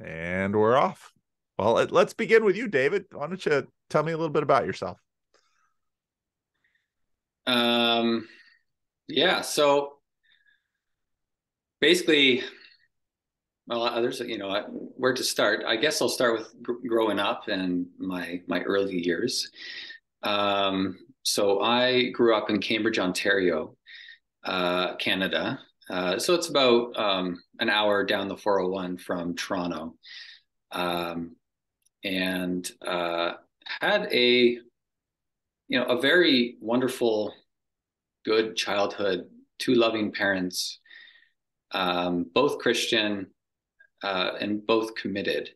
And we're off. Well, let's begin with you, David. Why don't you tell me a little bit about yourself? Um, yeah, so basically, well, there's, where to start. I guess I'll start with growing up and my early years. So I grew up in Cambridge, Ontario, Canada. So it's about an hour down the 401 from Toronto. Um, and had a very wonderful, good childhood, two loving parents, both Christian, and both committed.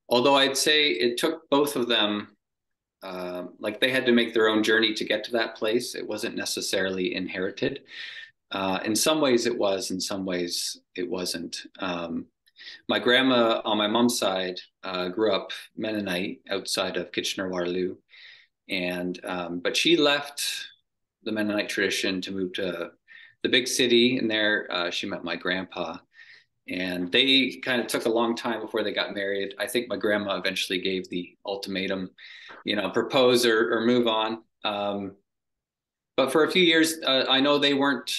Although I'd say it took both of them, like they had to make their own journey to get to that place. It wasn't necessarily inherited. In some ways it was, in some ways it wasn't. My grandma on my mom's side grew up Mennonite outside of Kitchener-Waterloo, and but she left the Mennonite tradition to move to the big city, and there she met my grandpa. And they kind of took a long time before they got married. I think my grandma eventually gave the ultimatum, propose or move on. But for a few years, I know they weren't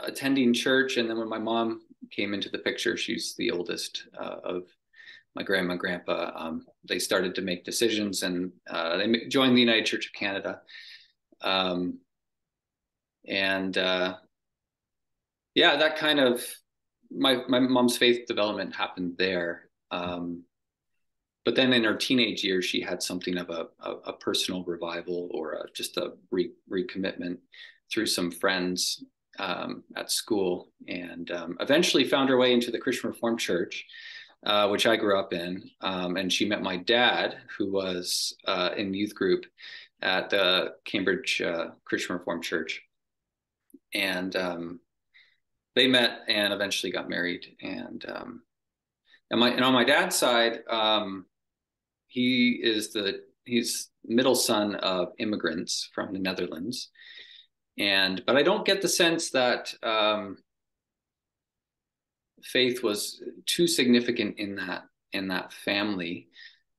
attending church. And then when my mom came into the picture, she's the oldest of my grandma and grandpa. They started to make decisions, and they joined the United Church of Canada. Um, and Yeah, that kind of my mom's faith development happened there. But then in her teenage years, she had something of a personal revival, or just a recommitment through some friends at school, and eventually found her way into the Christian Reformed Church, which I grew up in. And she met my dad, who was in youth group at the Cambridge Christian Reformed Church. And they met and eventually got married. And on my dad's side, he's middle son of immigrants from the Netherlands, but I don't get the sense that faith was too significant in that family.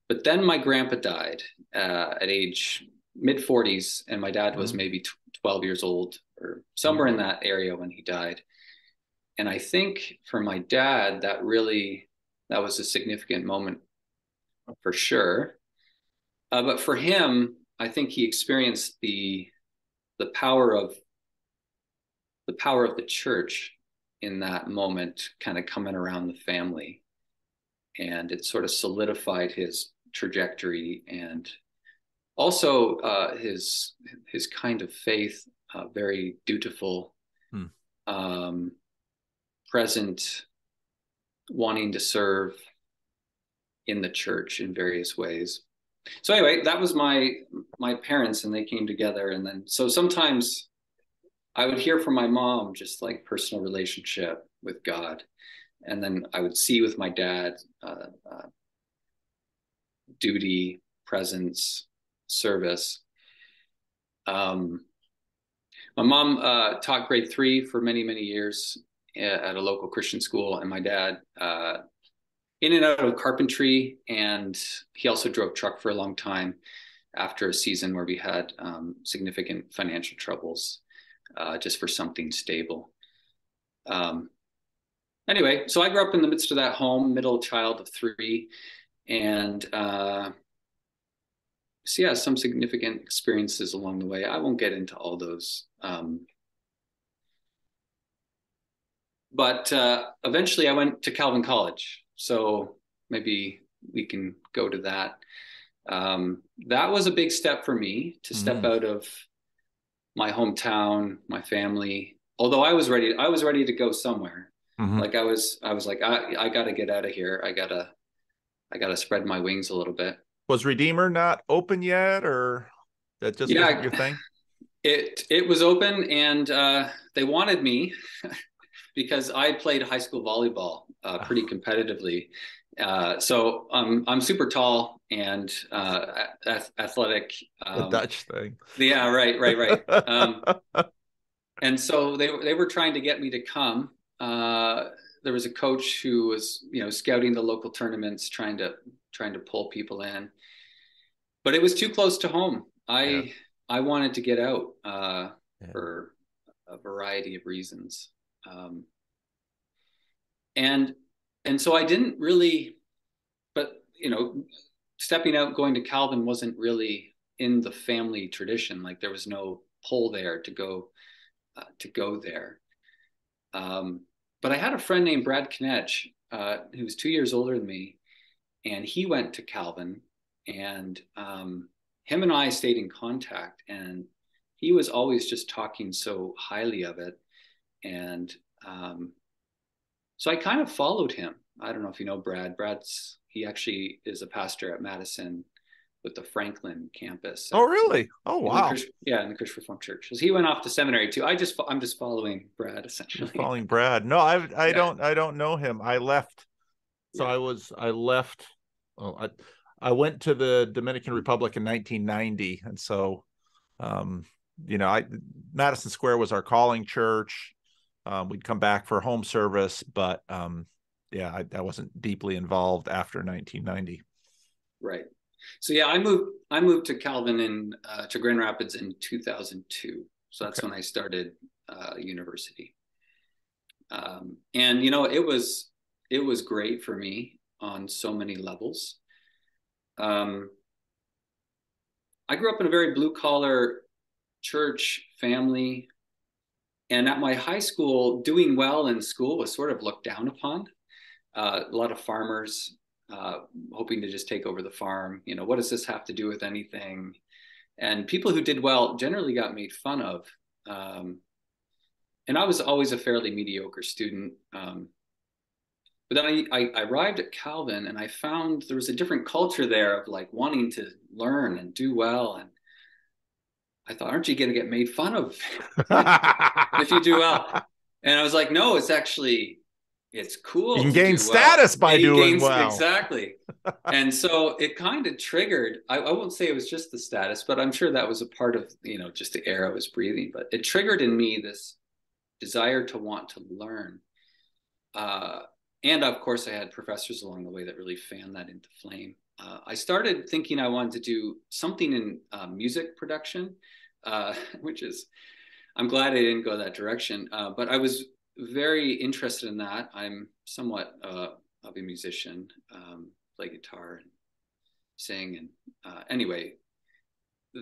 But then my grandpa died at age mid-40s, and my dad was maybe 12 years old or somewhere in that area when he died. And I think for my dad, that was a significant moment for sure. But for him, I think he experienced the power of the church in that moment, kind of coming around the family, and it sort of solidified his trajectory, and also his kind of faith, very dutiful, present, wanting to serve in the church in various ways. So anyway, that was my parents, and they came together. And then so sometimes I would hear from my mom just like personal relationship with God, and then I would see with my dad duty, presence, service. My mom taught grade 3 for many years at a local Christian school, and my dad in and out of carpentry, and he also drove truck for a long time after a season where we had significant financial troubles, just for something stable. Anyway, so I grew up in the midst of that home, middle child of 3, and so yeah, some significant experiences along the way. I won't get into all those. But eventually I went to Calvin College. So maybe we can go to that. That was a big step for me to step out of my hometown, my family. Although I was ready to go somewhere. Like I was like, I got to get out of here. I gotta spread my wings a little bit. Was Redeemer not open yet, or that just wasn't your thing? It was open, and they wanted me because I played high school volleyball pretty competitively. So I'm super tall and athletic. The Dutch thing. Yeah, right. And so they were trying to get me to come. was a coach who was, scouting the local tournaments, trying to pull people in, but it was too close to home. Yeah. I wanted to get out Yeah. for a variety of reasons. And so I didn't really, but stepping out, going to Calvin wasn't really in the family tradition. Like there was no pull there to go there. But I had a friend named Brad Knetch, who was 2 years older than me, and he went to Calvin, and him and I stayed in contact, and he was always just talking so highly of it. And so I kind of followed him. I don't know if you know Brad. He actually is a pastor at Madison with the Franklin campus. Oh, really? Oh, wow. In the Christian Reformed Church. He went off to seminary too. I'm just following Brad essentially. Just following Brad. No, I don't know him. I left. So I left. Oh, I went to the Dominican Republic in 1990, and so, Madison Square was our calling church. We'd come back for home service, but I wasn't deeply involved after 1990. Right. So yeah, I moved to Calvin to Grand Rapids in 2002. So that's when I started university. And it was great for me on so many levels. I grew up in a very blue collar church family. And at my high school, doing well in school was sort of looked down upon. A lot of farmers hoping to just take over the farm. What does this have to do with anything? And people who did well generally got made fun of. And I was always a fairly mediocre student. But then I arrived at Calvin, and I found there was a different culture there of like wanting to learn and do well. And I thought, aren't you going to get made fun of if you do well? And I was like, no, it's cool. You can gain status by doing well. Exactly. And so it kind of triggered, I won't say it was just the status, but I'm sure that was a part of, just the air I was breathing, but it triggered in me this desire to want to learn. And of course I had professors along the way that really fanned that into flame. I started thinking I wanted to do something in music production, which is, I'm glad I didn't go that direction. But I was very interested in that. I'm somewhat of a musician, play guitar and sing. And anyway,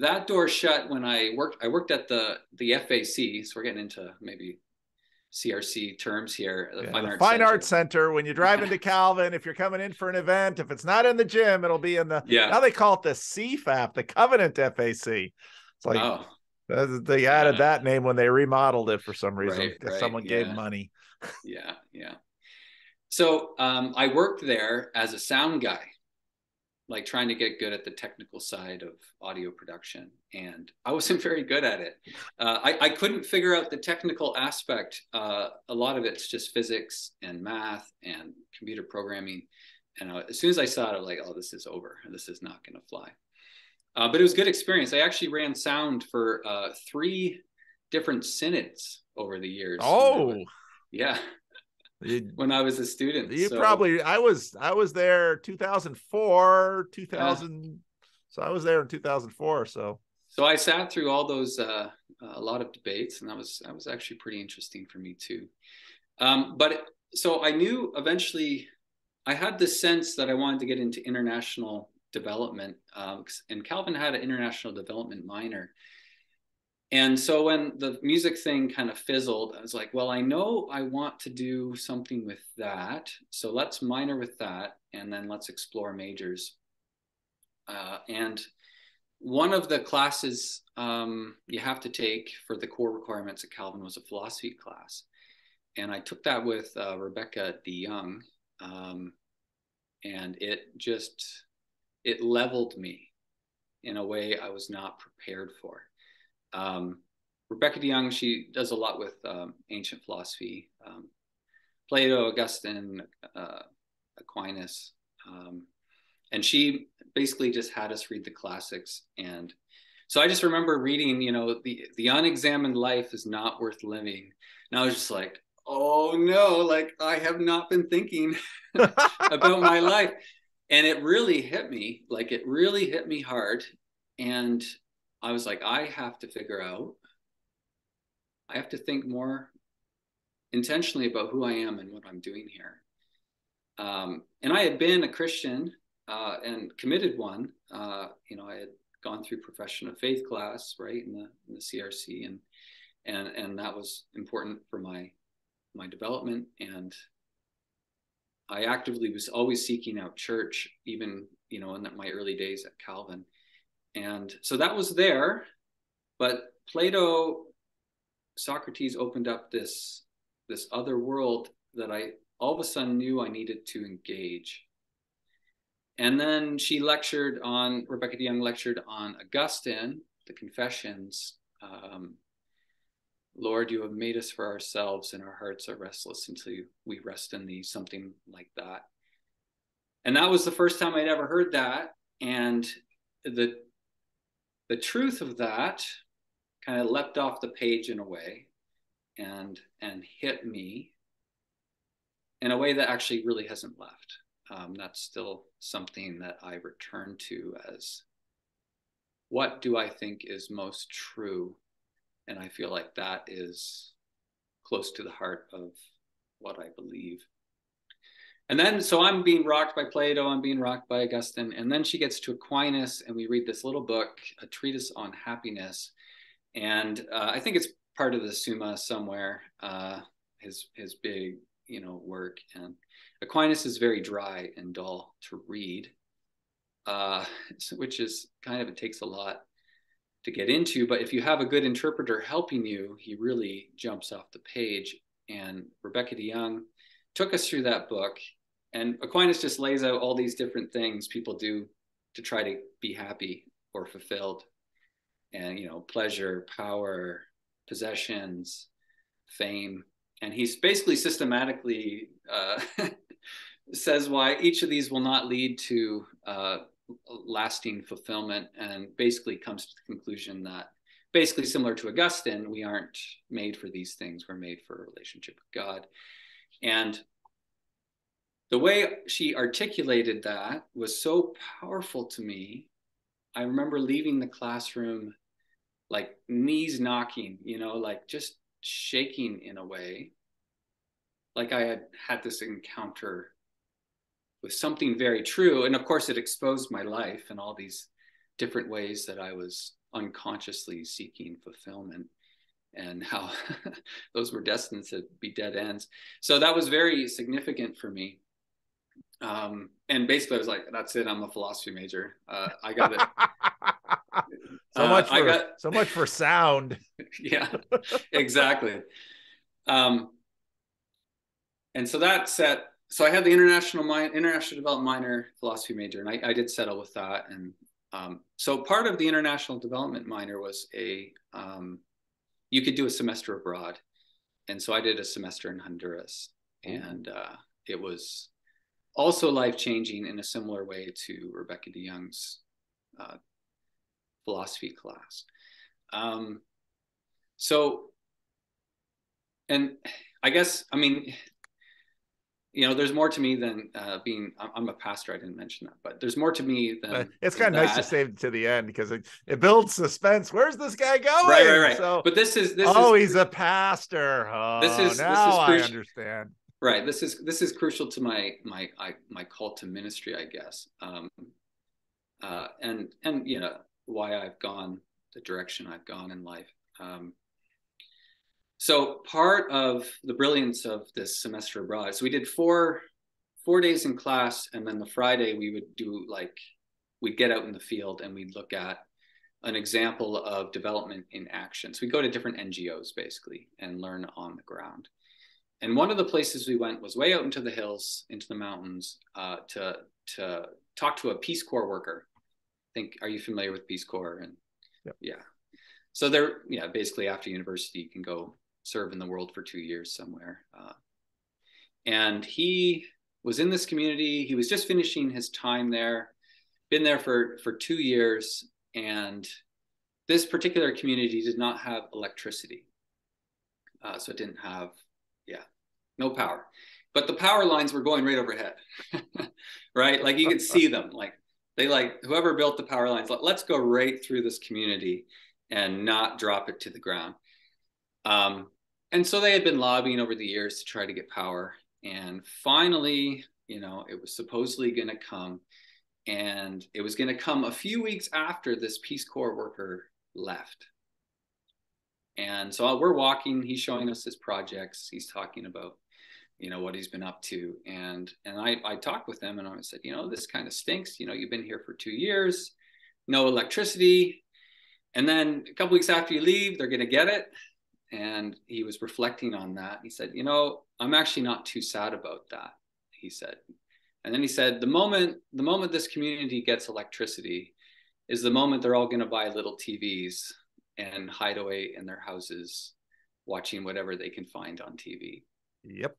that door shut when I worked at the FAC. So we're getting into maybe CRC terms here. The Fine Arts Center. When you drive into Calvin, if you're coming in for an event, if it's not in the gym, it'll be in the, now they call it the CFAP, the Covenant FAC. It's like, they added that name when they remodeled it for some reason. Right, someone gave money. Yeah. So I worked there as a sound guy, like trying to get good at the technical side of audio production. And I wasn't very good at it. I couldn't figure out the technical aspect. A lot of it's just physics and math and computer programming. And as soon as I saw it, I was like, oh, this is over. This is not going to fly. But it was a good experience. I actually ran sound for 3 different synods over the years. Oh, when I was a student. I was there 2004, 2000. So I was there in 2004. So I sat through all those, a lot of debates, and that was actually pretty interesting for me too. So I knew eventually I had this sense that I wanted to get into international development, and Calvin had an international development minor. And so when the music thing kind of fizzled, I was like, well, I know I want to do something with that. So let's minor with that, and then let's explore majors. And one of the classes you have to take for the core requirements at Calvin was a philosophy class. And I took that with Rebecca DeYoung, and it leveled me in a way I was not prepared for. Rebecca DeYoung, she does a lot with ancient philosophy, Plato, Augustine, Aquinas, and she basically just had us read the classics. And so I just remember reading, the unexamined life is not worth living. And I was just like, oh no, like I have not been thinking about my life. And it really hit me, like it really hit me hard. And I was like, I have to figure out, I have to think more intentionally about who I am and what I'm doing here. And I had been a Christian and committed one. You know, I had gone through profession of faith class, right, in the CRC, and that was important for my development. And I actively was always seeking out church, even, you know, in my early days at Calvin. And so that was there, but Plato, Socrates opened up this other world that I all of a sudden knew I needed to engage. And then Rebecca DeYoung lectured on Augustine, the Confessions. Lord, you have made us for ourselves, and our hearts are restless until we rest in thee, something like that. And that was the first time I'd ever heard that. And the truth of that kind of leapt off the page in a way and hit me in a way that actually really hasn't left. That's still something that I return to as, what do I think is most true? And I feel like that is close to the heart of what I believe. And then, so I'm being rocked by Plato, I'm being rocked by Augustine, and then she gets to Aquinas, and we read this little book, A Treatise on Happiness. And I think it's part of the Summa somewhere, his big, you know, work. And Aquinas is very dry and dull to read, which is kind of, it takes a lot to get into, but if you have a good interpreter helping you, he really jumps off the page. And Rebecca DeYoung took us through that book, and Aquinas just lays out all these different things people do to try to be happy or fulfilled. And, you know, pleasure, power, possessions, fame. And he's basically systematically says why each of these will not lead to lasting fulfillment, and basically comes to the conclusion that, basically similar to Augustine, we aren't made for these things, we're made for a relationship with God. And the way she articulated that was so powerful to me. I remember leaving the classroom like knees knocking, you know, like just shaking in a way, like I had this encounter with something very true. And of course, it exposed my life in all these different ways that I was unconsciously seeking fulfillment, and how those were destined to be dead ends. So that was very significant for me. And basically I was like, that's it, I'm a philosophy major. I got it. So much for sound. Yeah, exactly. And so that set, so I had the international development minor, philosophy major, and I did settle with that. And so part of the international development minor was you could do a semester abroad. And so I did a semester in Honduras. And it was also life-changing in a similar way to Rebecca DeYoung's philosophy class. So, and I guess, I mean, you know, there's more to me than I'm a pastor. I didn't mention that, but there's more to me than it's kind of nice to save it to the end, because it builds suspense. Where's this guy going? Right. So, but this is he's a pastor. I understand. Right. This is crucial to my call to ministry, I guess. And you know, why I've gone the direction I've gone in life. So part of the brilliance of this semester abroad, so we did four days in class, and then the Friday we would do, like, we'd get out in the field and we'd look at an example of development in action. So we go to different NGOs basically and learn on the ground. And one of the places we went was way out into the hills, into the mountains, to talk to a Peace Corps worker. Are you familiar with Peace Corps? And yep. Yeah. So they're, basically after university, you can go serve in the world for 2 years somewhere. And he was in this community. He was just finishing his time there, been there for 2 years. And this particular community did not have electricity. So it didn't have, no power. But the power lines were going right overhead, right? Like you could see them. Like whoever built the power lines, let's go right through this community and not drop it to the ground. And so they had been lobbying over the years to try to get power. And finally, you know, it was supposedly going to come. And it was going to come a few weeks after this Peace Corps worker left. And so we're walking, he's showing us his projects. He's talking about, you know, what he's been up to. And I talked with him and I said, you know, this kind of stinks. You know, you've been here for 2 years, no electricity. And then a couple weeks after you leave, they're going to get it. And he was reflecting on that. He said, you know, I'm actually not too sad about that, he said. And then he said, the moment this community gets electricity is the moment they're all going to buy little TVs and hide away in their houses watching whatever they can find on TV. Yep.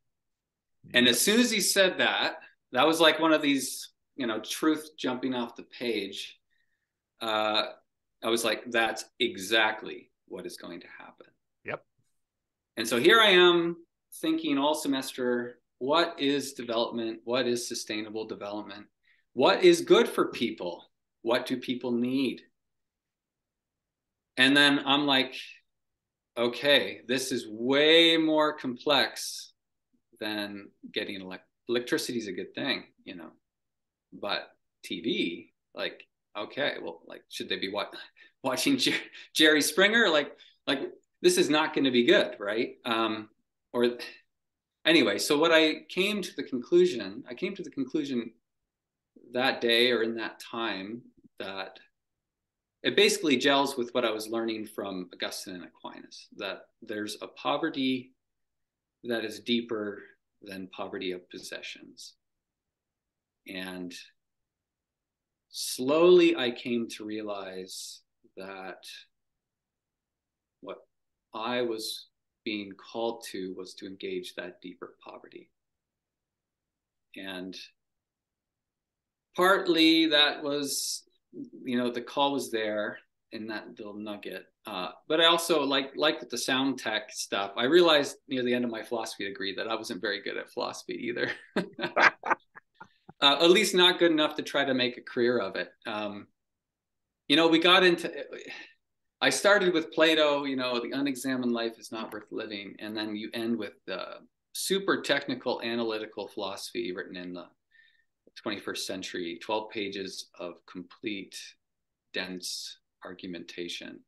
And as soon as he said that, that was like one of these, you know, truth jumping off the page. I was like, that's exactly what is going to happen. Yep. And so here I am thinking all semester, what is development? What is sustainable development? What is good for people? What do people need? And then I'm like, okay, this is way more complex than getting electricity is a good thing, you know, but TV, like, okay, well, like, should they be watching Jerry Springer? Like this is not going to be good, right? Or anyway, so what I came to the conclusion that day or in that time that it basically gels with what I was learning from Augustine and Aquinas, that there's a poverty that is deeper than poverty of possessions. And slowly I came to realize that what I was being called to was to engage that deeper poverty. And partly that was, you know, the call was there in that little nugget. But I also like with the sound tech stuff, I realized near the end of my philosophy degree that I wasn't very good at philosophy either. At least not good enough to try to make a career of it. You know, we got into, I started with Plato, you know, the unexamined life is not worth living. And then you end with the super technical analytical philosophy written in the 21st century, 12 pages of complete dense argumentation.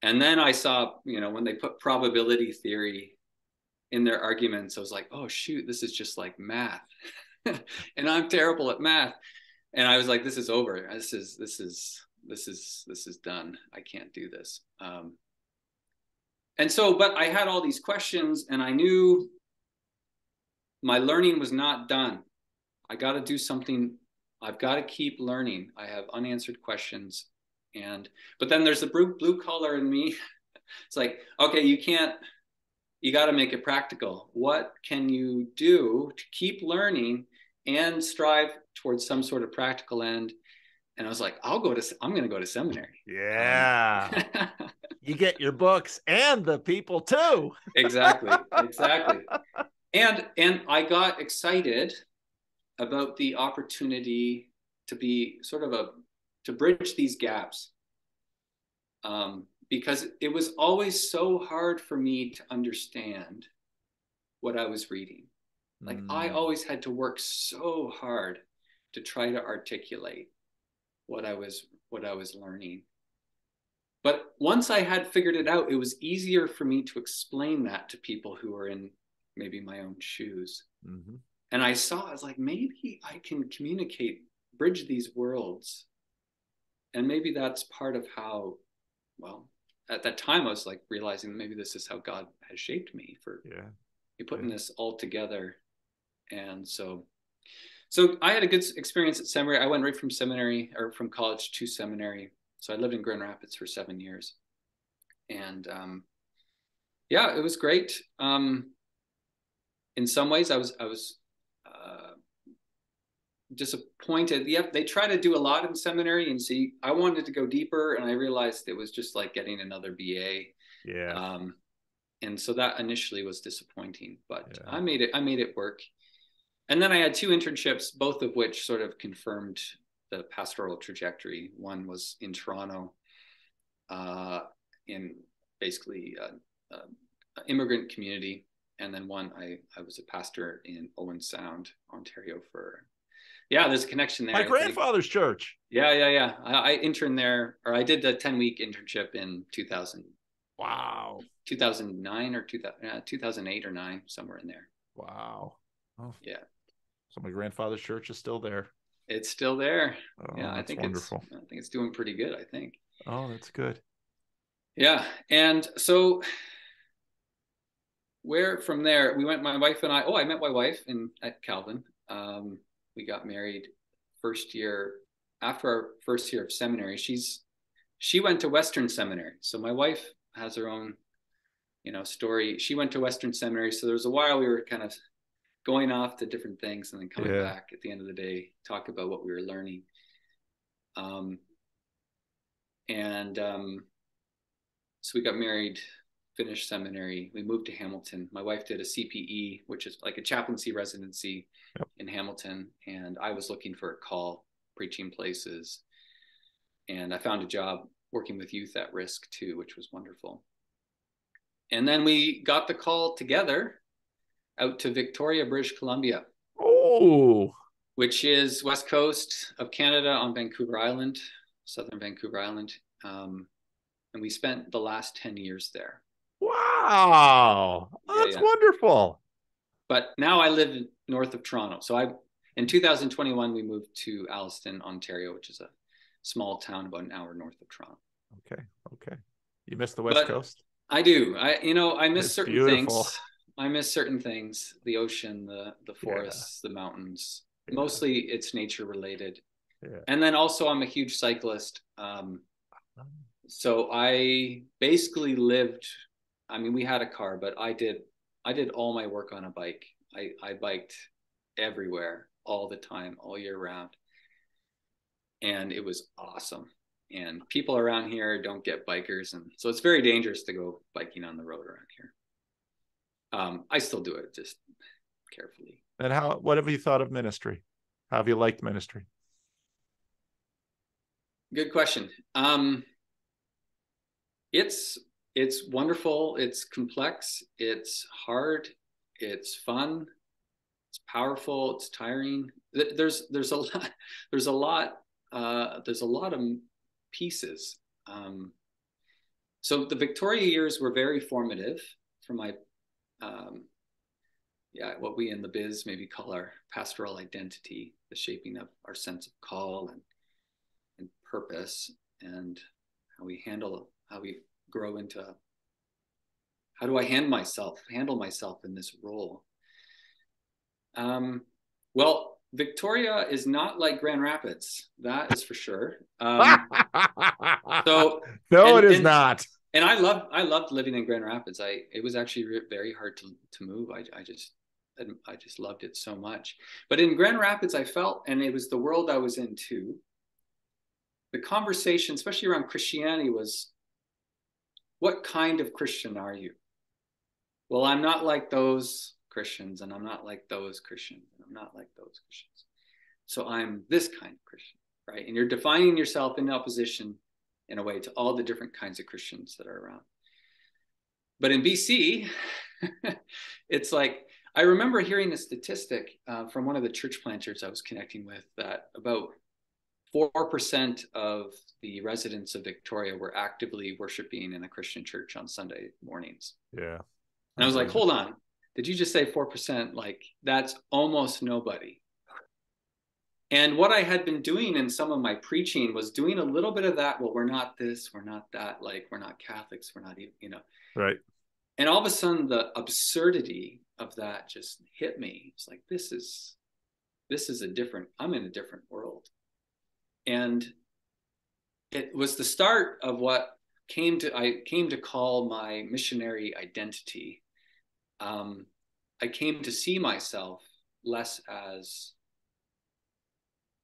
And then I saw, you know, when they put probability theory in their arguments, I was like, oh shoot, this is just like math. And I'm terrible at math. And I was like, this is over. This is done. I can't do this. And so, but I had all these questions and I knew my learning was not done. I got to do something. I've got to keep learning. I have unanswered questions. But then there's the blue collar in me. It's like, okay, you got to make it practical. What can you do to keep learning and strive towards some sort of practical end? And I was like, I'm going to go to seminary. Yeah. You get your books and the people too. Exactly. And I got excited about the opportunity to be sort of to bridge these gaps. Because it was always so hard for me to understand what I was reading. Like I always had to work so hard to try to articulate what I was learning. But once I had figured it out, it was easier for me to explain that to people who were in maybe my own shoes. Mm-hmm. And I was like, maybe I can bridge these worlds. And maybe that's part of how, well, at that time I was like realizing maybe this is how God has shaped me for putting this all together. And so I had a good experience at seminary. I went right from from college to seminary. So I lived in Grand Rapids for 7 years. And it was great. In some ways I was disappointed. Yep, they try to do a lot in seminary, and see, I wanted to go deeper, and I realized it was just like getting another BA. And so that initially was disappointing, but I made it work. And then I had 2 internships, both of which sort of confirmed the pastoral trajectory. One was in Toronto, in basically an immigrant community. And then one, I was a pastor in Owen Sound, Ontario for, there's a connection there. My grandfather's church. Yeah. I interned there, or I did a 10-week internship in 2000. Wow. 2009 or 2008 or 9, somewhere in there. Wow. Oh. Yeah. So my grandfather's church is still there. It's still there. Oh, yeah, I think wonderful. I think it's doing pretty good, I think. Oh, that's good. Yeah. And so from there, we went, my wife and I met my wife at Calvin. We got married after our first year of seminary. She went to Western Seminary. So my wife has her own, story. She went to Western Seminary. So there was a while we were kind of going off to different things and then coming back at the end of the day, talk about what we were learning. So we got married, finished seminary. We moved to Hamilton. My wife did a CPE, which is like a chaplaincy residency in Hamilton. And I was looking for a call, preaching places. And I found a job working with youth at risk too, which was wonderful. And then we got the call together out to Victoria, British Columbia. Oh, which is west coast of Canada on Vancouver Island, southern Vancouver Island. And we spent the last 10 years there. Wow. That's wonderful. But now I live north of Toronto. So in 2021, we moved to Alliston, Ontario, which is a small town about an hour north of Toronto. Okay. You miss the West Coast? I do. I miss certain things. I miss certain things: the ocean, the forests, the mountains. Mostly it's nature related. And then also I'm a huge cyclist. So I basically lived, we had a car, but I did all my work on a bike. I biked everywhere, all the time, all year round. And it was awesome. And people around here don't get bikers. And so it's very dangerous to go biking on the road around here. I still do it, just carefully. And what have you thought of ministry? How have you liked ministry? Good question. It's wonderful. It's complex. It's hard. It's fun. It's powerful. It's tiring. There's a lot of pieces. So the Victoria years were very formative for my, what we in the biz maybe call our pastoral identity, the shaping of our sense of call and purpose, and how we grow into, how do I handle myself in this role? Well, Victoria is not like Grand Rapids, that is for sure. It is not. And I loved living in Grand Rapids. It was actually very hard to move. I just loved it so much. But in Grand Rapids, I felt, and it was the world I was in too, the conversation, especially around Christianity, was, what kind of Christian are you? Well, I'm not like those Christians, and I'm not like those Christians, and I'm not like those Christians. So I'm this kind of Christian, right? And you're defining yourself in opposition in a way to all the different kinds of Christians that are around. But in BC, it's like, I remember hearing a statistic from one of the church planters I was connecting with, that about 4% of the residents of Victoria were actively worshiping in a Christian church on Sunday mornings. Yeah. And I was like, hold on, did you just say 4%? Like, that's almost nobody. And what I had been doing in some of my preaching was doing a little bit of that. Well, we're not this, we're not that, like, we're not Catholics, we're not, Right. And all of a sudden the absurdity of that just hit me. It's like, this is I'm in a different world. And it was the start of what I came to call my missionary identity. I came to see myself less as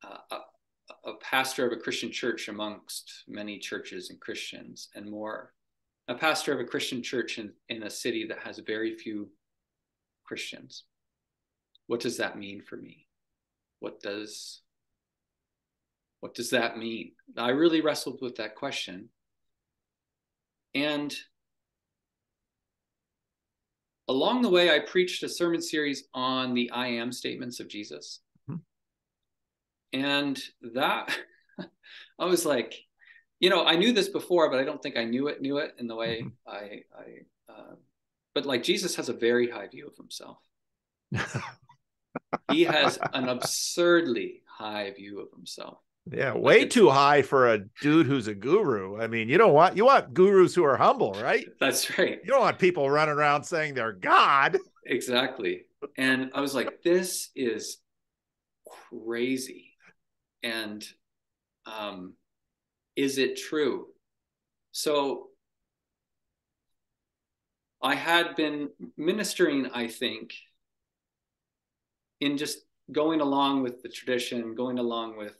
a pastor of a Christian church amongst many churches and Christians, and more a pastor of a Christian church in a city that has very few Christians. What does that mean for me? What does that mean? I really wrestled with that question. And along the way, I preached a sermon series on the I am statements of Jesus. And that, I was like, I knew this before, but I don't think I knew it in the way but like Jesus has a very high view of himself. He has an absurdly high view of himself. Yeah, way too high for a dude who's a guru. I mean, you want gurus who are humble, right? That's right. You don't want people running around saying they're God. Exactly. And I was like, this is crazy. And is it true? So I had been ministering, I think, in just going along with the tradition, going along with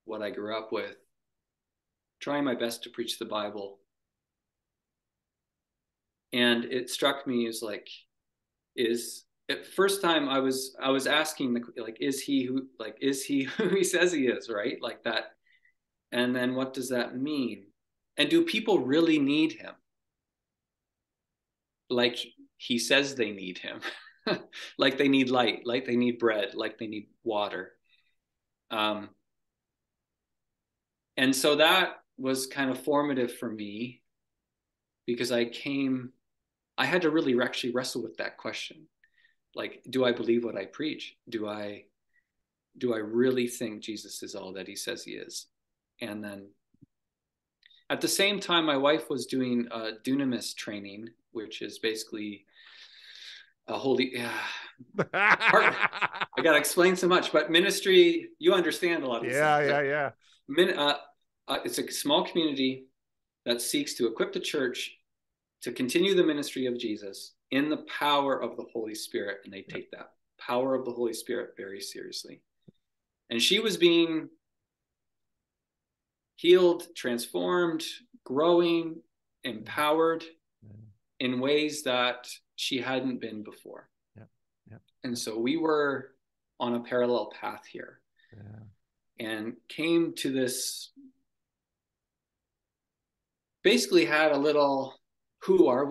what I grew up with, trying my best to preach the Bible. And it struck me as like, at first time I was asking is he who he says he is, right? Like that. And then what does that mean? And do people really need him? Like he says they need him, like they need light, like they need bread, like they need water. And so that was kind of formative for me, because I had to really actually wrestle with that question. Like, do I believe what I preach? Do I really think Jesus is all that he says he is? And then at the same time, my wife was doing dunamis training, which is basically a holy, I got to explain so much, but ministry, you understand a lot of this stuff. Yeah. It's a small community that seeks to equip the church to continue the ministry of Jesus in the power of the Holy Spirit. And they take that power of the Holy Spirit very seriously. And she was being healed, transformed, growing, empowered in ways that she hadn't been before. Yeah. And so we were on a parallel path here, and came to this, basically had a little who are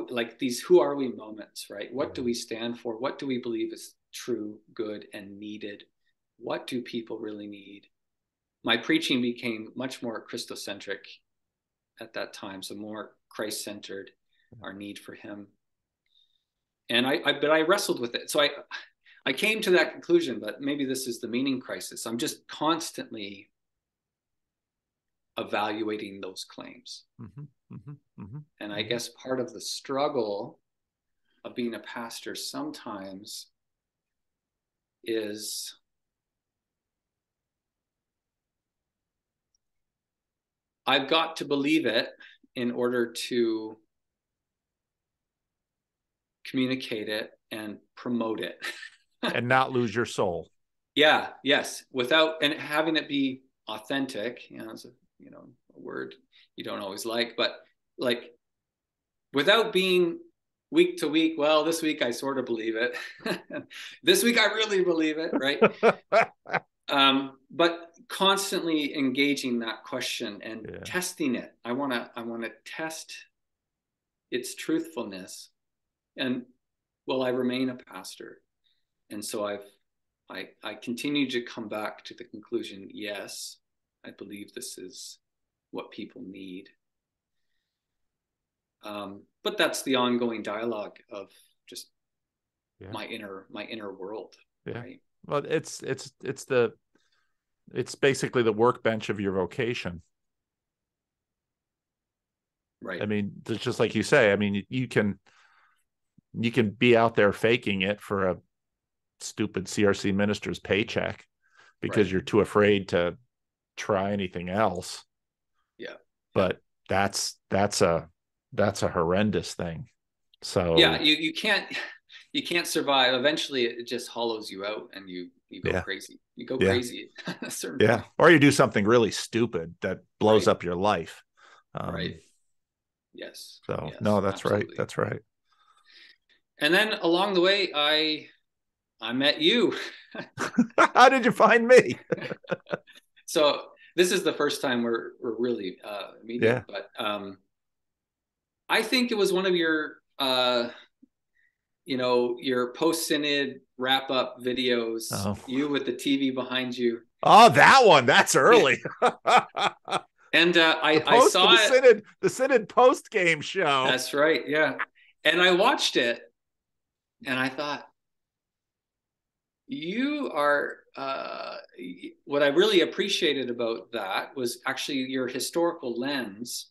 we moments, right? What do we stand for? What do we believe is true, good, and needed? What do people really need? My preaching became much more Christocentric at that time, so more Christ-centered, our need for him. And but I wrestled with it. So I came to that conclusion, but maybe this is the meaning crisis. I'm just constantly evaluating those claims. And I guess part of the struggle of being a pastor sometimes is I've got to believe it in order to communicate it and promote it. And not lose your soul. Yes. Without, and having it be authentic, it's a word you don't always like, but like without being week to week, well, this week I sort of believe it. This week I really believe it, right? But constantly engaging that question and testing it. I want to test its truthfulness. And I remain a pastor. And so I continue to come back to the conclusion, yes, I believe this is what people need. But that's the ongoing dialogue of just my inner world. Yeah. Right? Well, it's basically the workbench of your vocation. Right. I mean, it's just like you say, I mean, you can be out there faking it for a stupid CRC minister's paycheck because you're too afraid to try anything else. Yeah. But that's a horrendous thing. So you can't survive. Eventually it just hollows you out and you go crazy. You go crazy at a certain point. Or you do something really stupid that blows up your life. Right. Yes. So yes, no, that's absolutely. right. That's right. And then along the way, I met you. How did you find me? So this is the first time we're really meeting, Yeah. but I think it was one of your your post-synod wrap-up videos, Oh. you with the TV behind you. Oh, that one. That's early. And I saw the synod post game show. That's right. Yeah. And I watched it and I thought, you are what I really appreciated about that was actually your historical lens,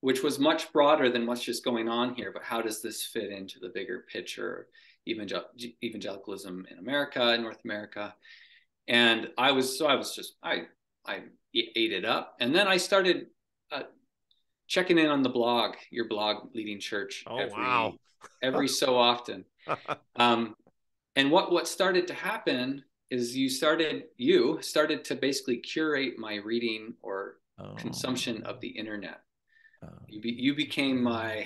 which was much broader than what's just going on here, but how does this fit into the bigger picture, evangelicalism in America, in North America? And I ate it up. And then I started checking in on the blog, your blog, Leading Church, every so often. And what started to happen is you started to basically curate my reading or consumption of the internet. You became my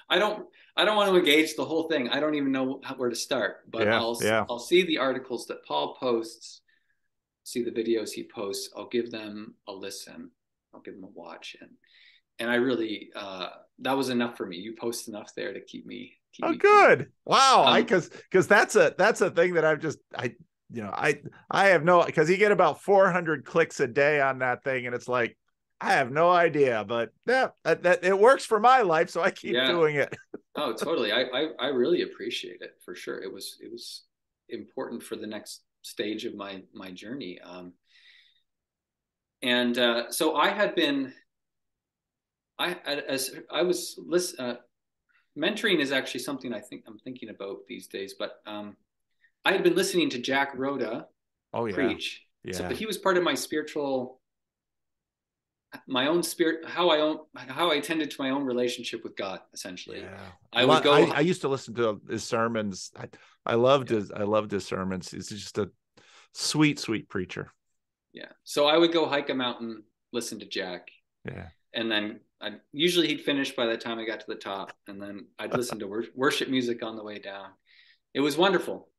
I don't want to engage the whole thing. I don't even know where to start, but I'll see the articles that Paul posts, see the videos he posts. I'll give them a listen. I'll give them a watch. And I really that was enough for me. You post enough there to keep me good. Wow. Because that's a thing that I have no, because you get about 400 clicks a day on that thing, and it's like, I have no idea, but yeah, that it works for my life, so I keep doing it. Oh, totally. I really appreciate it, for sure. It was important for the next stage of my journey. So I had been, mentoring is actually something I'm thinking about these days, but I had been listening to Jack Rhoda preach. Yeah. So, but he was part of my own spirit, how I tended to my own relationship with God, essentially. Yeah. I used to listen to his sermons. I loved his sermons. He's just a sweet preacher. Yeah. So I would go hike a mountain, listen to Jack. Yeah. And then usually he'd finish by the time I got to the top, and then I'd listen to worship music on the way down. It was wonderful.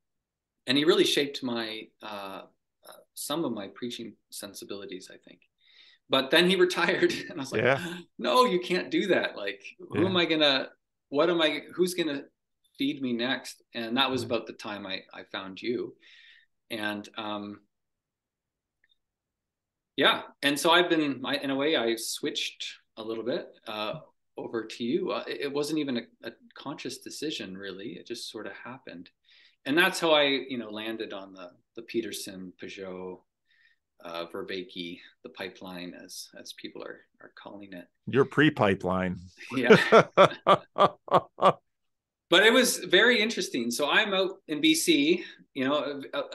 And he really shaped my some of my preaching sensibilities, I think. But then he retired, and I was like, no, you can't do that. Like, who's gonna feed me next? And that was about the time I found you. And and so I've been, in a way, I switched a little bit over to you. It wasn't even a conscious decision, really. It just sort of happened. And that's how I, landed on the Peterson, Peugeot, Vervaeke, the pipeline, as people are calling it. Your pre-pipeline. Yeah. But it was very interesting. So I'm out in BC.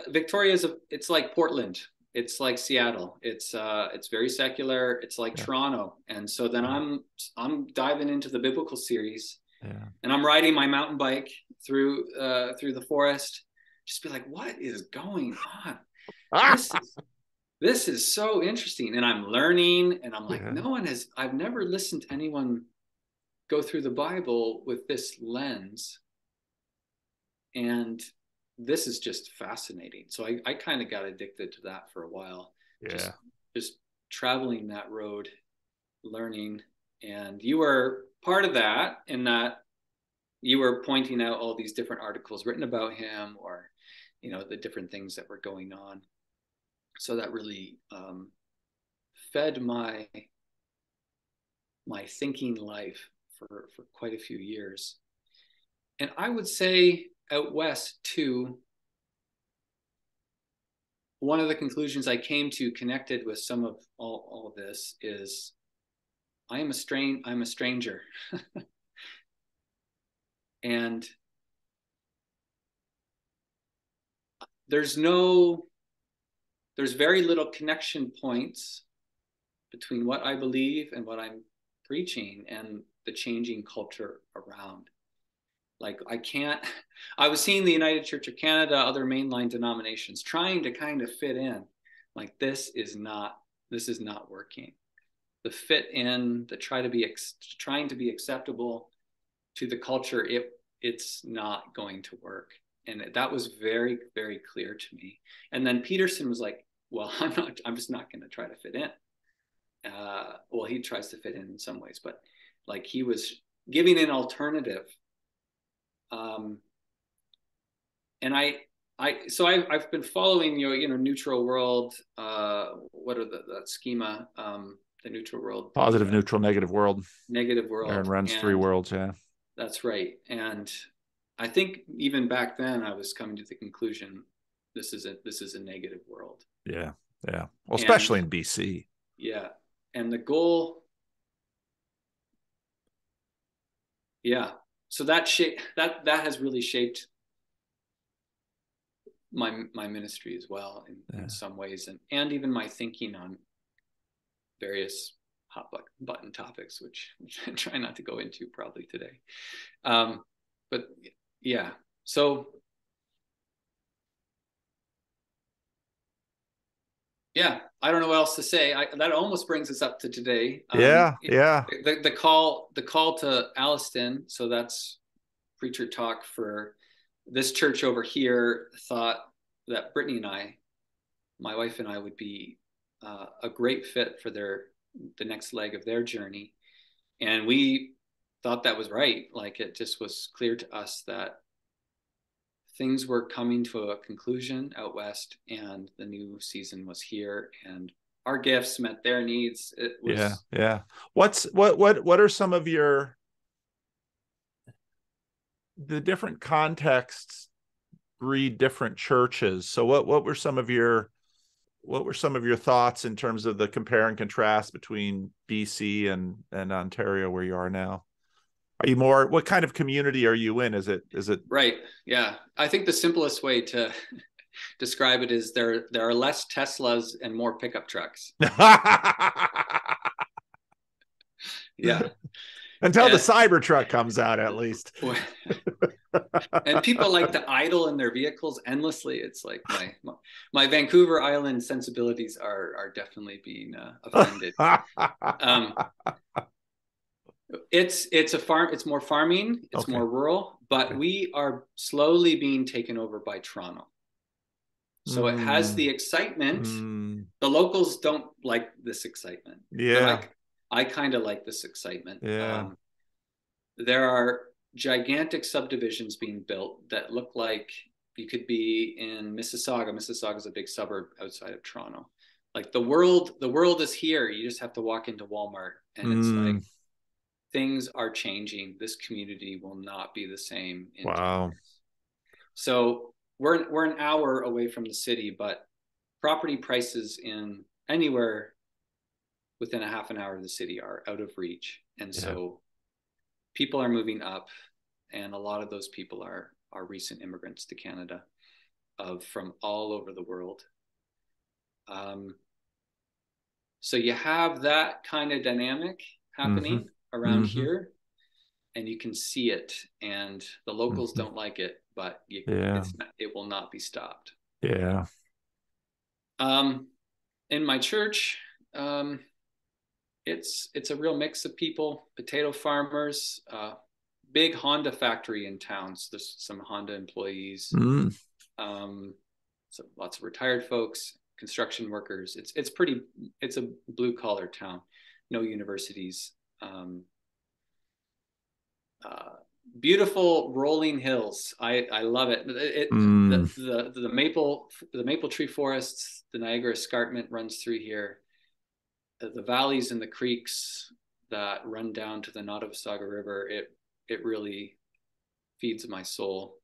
Victoria it's like Portland. It's like Seattle. It's very secular. It's like Toronto. And so then I'm diving into the biblical series. Yeah. And I'm riding my mountain bike through the forest. Just be like, what is going on? This is so interesting. And I'm learning, and I'm like, I've never listened to anyone go through the Bible with this lens. And this is just fascinating. So I kind of got addicted to that for a while. Yeah. Just traveling that road, learning. And you were part of that, in that you were pointing out all these different articles written about him, or, the different things that were going on. So that really fed my thinking life for quite a few years. And I would say out west too, one of the conclusions I came to, connected with some of all of this, is I'm a stranger. And there's very little connection points between what I believe and what I'm preaching and the changing culture around. Like, I was seeing the United Church of Canada, other mainline denominations, trying to kind of fit in. Like, this is not working. fit in, the trying to be acceptable to the culture, it's not going to work. And that was very, very clear to me. And then Peterson was like, well, I'm just not going to try to fit in. Well, he tries to fit in some ways, but like he was giving an alternative. And I've been following neutral world. What are the schema? The neutral world, positive, neutral, negative world. Negative world. Aaron runs 3 worlds. Yeah, that's right. And I think even back then I was coming to the conclusion this is a negative world. Yeah. Well, especially in BC. Yeah, and the goal. Yeah, so that has really shaped my ministry as well in some ways, and even my thinking on various hot button topics, which I try not to go into probably today. But yeah, so yeah, I don't know what else to say. That almost brings us up to today. The call to Alliston. So that's preacher talk for this church over here. Thought that Brittany and my wife and I, would be a great fit for the next leg of their journey, and we thought that was right. Like, it just was clear to us that things were coming to a conclusion out west, and the new season was here, and our gifts met their needs. It was What are some of the different contexts breed different churches? So what were some of your thoughts in terms of the compare and contrast between BC and Ontario, where you are now? Are you what kind of community are you in? Is it right? Yeah, I think the simplest way to describe it is there are less Teslas and more pickup trucks. Yeah. Until the Cybertruck comes out, at least. And people like to idle in their vehicles endlessly. It's like my Vancouver Island sensibilities are definitely being offended. It's a farm. It's more farming. It's more rural, but we are slowly being taken over by Toronto. So it has the excitement. The locals don't like this excitement. Yeah. I kind of like this excitement. Yeah. There are gigantic subdivisions being built that look like you could be in Mississauga. Mississauga is a big suburb outside of Toronto. Like the world is here. You just have to walk into Walmart, and it's like things are changing. This community will not be the same in 10 years. So we're an hour away from the city, but property prices in anywhere within a half an hour of the city are out of reach. And so people are moving up, and a lot of those people are recent immigrants to Canada from all over the world. So you have that kind of dynamic happening around here, and you can see it, and the locals don't like it, but it will not be stopped. Yeah. In my church, it's a real mix of people, potato farmers, big Honda factory in town. So there's some Honda employees, so lots of retired folks, construction workers. It's a blue collar town, no universities. Beautiful rolling hills. I love it. The maple tree forests, the Niagara Escarpment runs through here. The valleys and the creeks that run down to the Nottawasaga River, it really feeds my soul.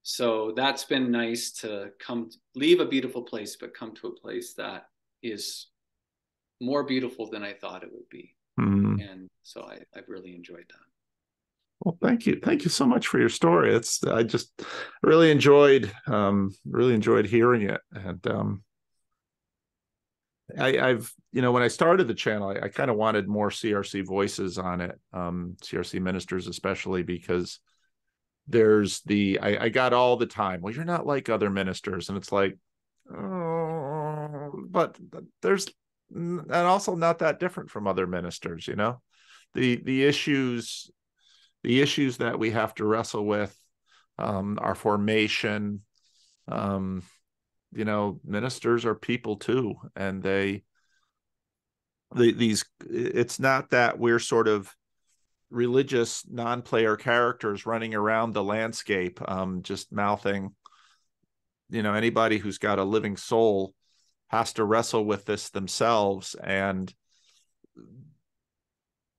So that's been nice to leave a beautiful place, but come to a place that is more beautiful than I thought it would be. And so I've really enjoyed that. Well, thank you so much for your story. I just really enjoyed hearing it. And I've when I started the channel, I kind of wanted more CRC voices on it, CRC ministers especially, because there's I got all the time, well, you're not like other ministers, and it's like, oh, but there's and also not that different from other ministers, you know, the issues that we have to wrestle with, our formation. You know, ministers are people too, and it's not that we're sort of religious non-player characters running around the landscape, just mouthing. You know, anybody who's got a living soul has to wrestle with this themselves, and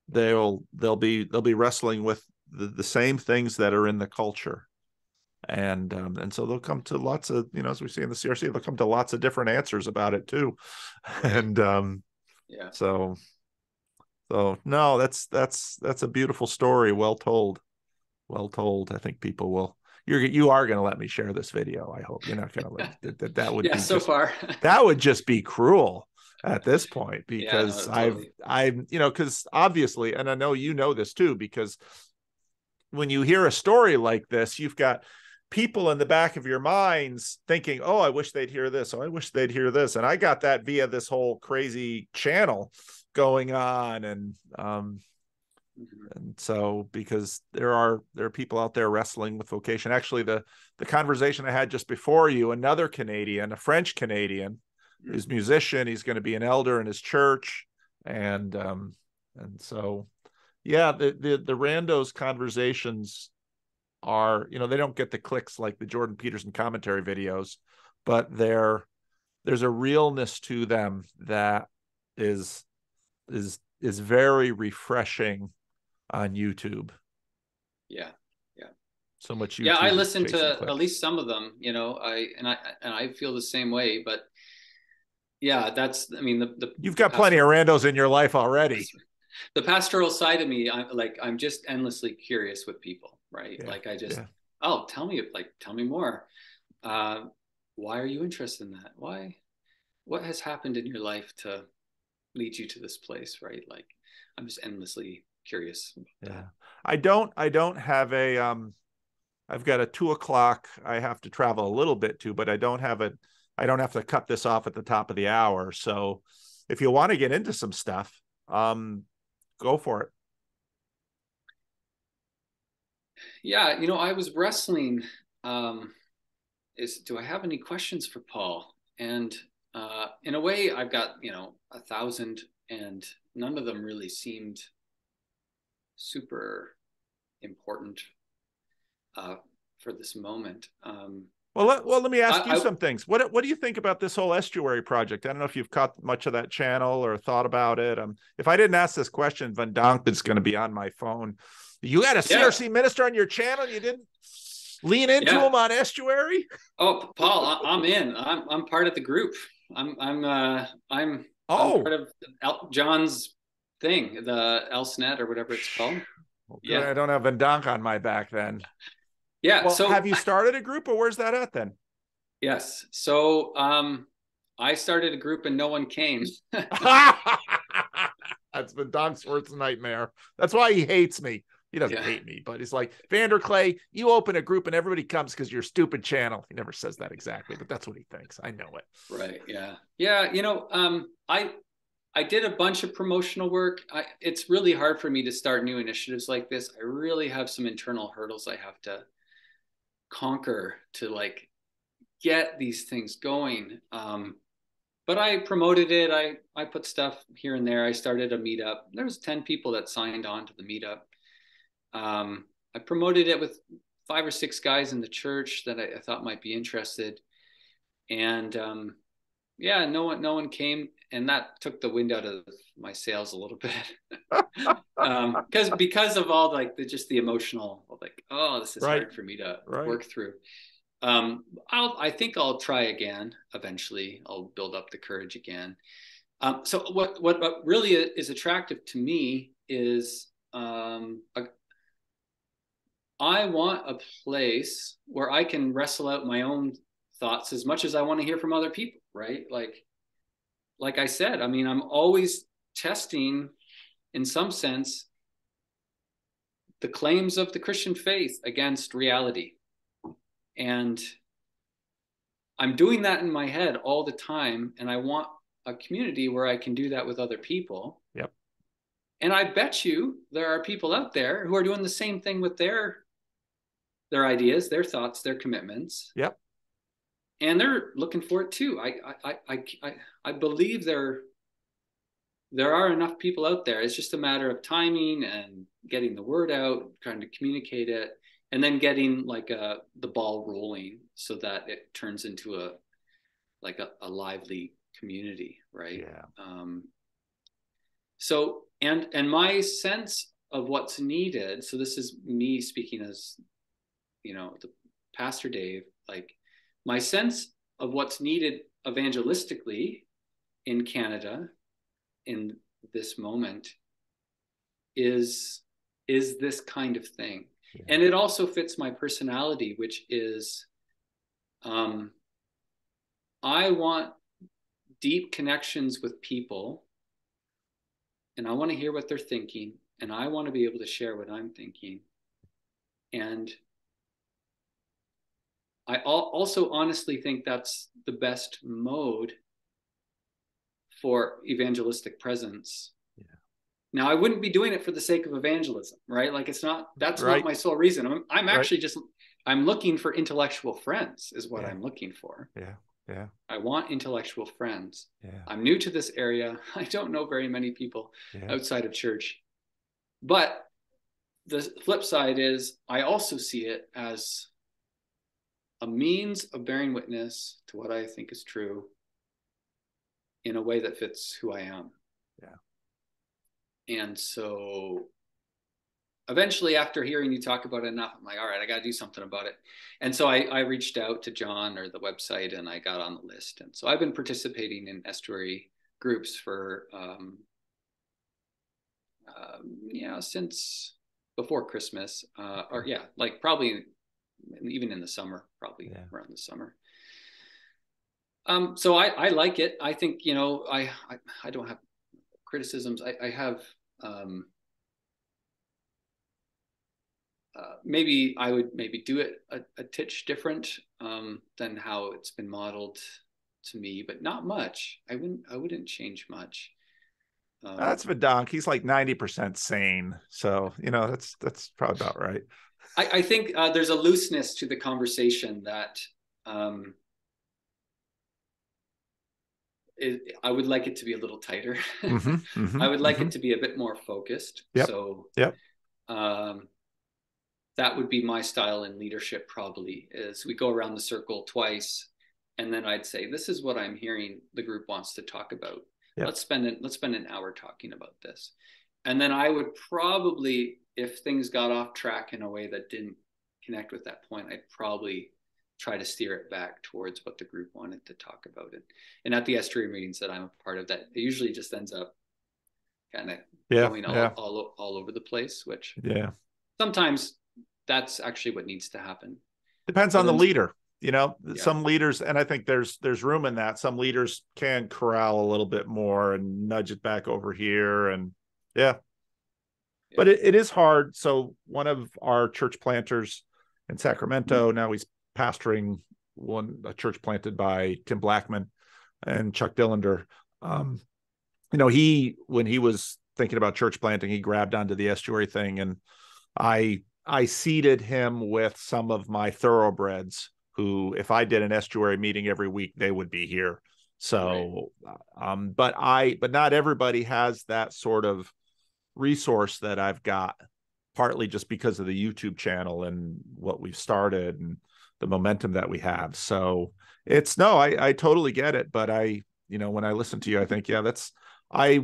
they'll be wrestling with the same things that are in the culture. And so they'll come to lots of, you know, as we see in the CRC, they'll come to lots of different answers about it too. Right. And yeah. So no, that's a beautiful story. Well told. I think people will. You are going to let me share this video. I hope you're not going to let that would yeah, be so far that would just be cruel at this point, because yeah, no, totally. I've you know, because obviously, and I know you know this too, because when you hear a story like this, you've got people in the back of your minds thinking, oh, I wish they'd hear this. Oh, I wish they'd hear this. And I got that via this whole crazy channel going on. And so, because there are people out there wrestling with vocation. Actually, the conversation I had just before you, another Canadian, a French Canadian, who's a musician, he's going to be an elder in his church. And so, yeah, the Rando's conversations are, you know, they don't get the clicks like the Jordan Peterson commentary videos, but there's a realness to them that is very refreshing on YouTube. Yeah. So much YouTube. Yeah, I listen to clicks. At least some of them, you know, I feel the same way, but yeah, I mean, you've got plenty of randos in your life already. The pastoral side of me, I'm just endlessly curious with people, right? Yeah, like oh, tell me more. Why are you interested in that? What has happened in your life to lead you to this place, right? Like, I'm just endlessly curious about that. I don't have a I've got a 2:00 I have to travel a little bit to, but I don't have to cut this off at the top of the hour. So if you want to get into some stuff, go for it. Yeah, you know, I was wrestling. Do I have any questions for Paul? And in a way, I've got, you know, 1,000, and none of them really seemed super important for this moment. Well, let me ask you some things. What do you think about this whole estuary project? I don't know if you've caught much of that channel or thought about it. If I didn't ask this question, Van Donk is going to be on my phone. You had a CRC minister on your channel. You didn't lean into him on estuary? Oh, Paul, I'm in. I'm part of the group. I'm part of John's thing, the ElSnet or whatever it's called. Okay, I don't have Van Donk on my back then. Yeah. Well, so have you started a group, or where's that at then? Yes. So I started a group and no one came. That's Van Donk's worst nightmare. That's why he hates me. He doesn't hate me, but he's like, Vanderclay, you open a group and everybody comes because your stupid channel. He never says that exactly, but that's what he thinks. I know it. Right. Yeah. Yeah. You know, I did a bunch of promotional work. It's really hard for me to start new initiatives like this. I really have some internal hurdles I have to conquer to like get these things going. But I promoted it. I put stuff here and there. I started a meetup. There was 10 people that signed on to the meetup. I promoted it with 5 or 6 guys in the church that I thought might be interested. And yeah, no one came, and that took the wind out of my sails a little bit. Because of all like just the emotional, like, oh, this is hard for me to work through. I think I'll try again eventually. I'll build up the courage again. So what really is attractive to me is I want a place where I can wrestle out my own thoughts as much as I want to hear from other people, right? Like I said, I mean, I'm always testing, in some sense, the claims of the Christian faith against reality. And I'm doing that in my head all the time. And I want a community where I can do that with other people. Yep. And I bet you there are people out there who are doing the same thing with their ideas, their thoughts, their commitments. Yep. And they're looking for it too. I believe there are enough people out there. It's just a matter of timing and getting the word out, trying to communicate it, and then getting like the ball rolling so that it turns into a lively community, right? Yeah. So and my sense of what's needed. So this is me speaking as, the Pastor Dave. Like, my sense of what's needed evangelistically in Canada in this moment is this kind of thing. Yeah. And it also fits my personality, which is I want deep connections with people, and I want to hear what they're thinking, and I want to be able to share what I'm thinking. And I also honestly think that's the best mode for evangelistic presence. Yeah. Now, I wouldn't be doing it for the sake of evangelism, right? Like, that's not my sole reason. I'm actually I'm looking for intellectual friends is what I'm looking for. Yeah. Yeah. I want intellectual friends. Yeah. I'm new to this area. I don't know very many people outside of church. But the flip side is I also see it as a means of bearing witness to what I think is true in a way that fits who I am. Yeah. And so eventually, after hearing you talk about it enough, I'm like, all right, I got to do something about it. And so I reached out to John or the website, and I got on the list. And so I've been participating in estuary groups for, since before Christmas, probably even in the summer, around the summer. So I like it. I think, I don't have criticisms. I have, maybe I would do it a titch different than how it's been modeled to me, but not much. I wouldn't change much. That's Vedonk. He's like 90% sane. So, that's probably about right. I think there's a looseness to the conversation that I would like it to be a little tighter. I would like it to be a bit more focused. Yep. So yep. That would be my style in leadership, probably, is we go around the circle twice, and then I'd say, this is what I'm hearing the group wants to talk about. Yep. Let's spend an hour talking about this. And then I would probably, if things got off track in a way that didn't connect with that point, I'd probably try to steer it back towards what the group wanted to talk about. And at the estuary meetings that I'm a part of, that it usually just ends up kind of going all over the place, which sometimes that's actually what needs to happen. Depends on the leader. Some leaders, and I think there's room in that. Some leaders can corral a little bit more and nudge it back over here. And but it is hard. So one of our church planters in Sacramento, now he's pastoring a church planted by Tim Blackman and Chuck Dillander. When he was thinking about church planting, he grabbed onto the estuary thing, and I seeded him with some of my thoroughbreds who, if I did an estuary meeting every week, they would be here. So, but not everybody has that sort of resource that I've got, partly just because of the YouTube channel and what we've started and the momentum that we have. So I totally get it. But when I listen to you, I think, I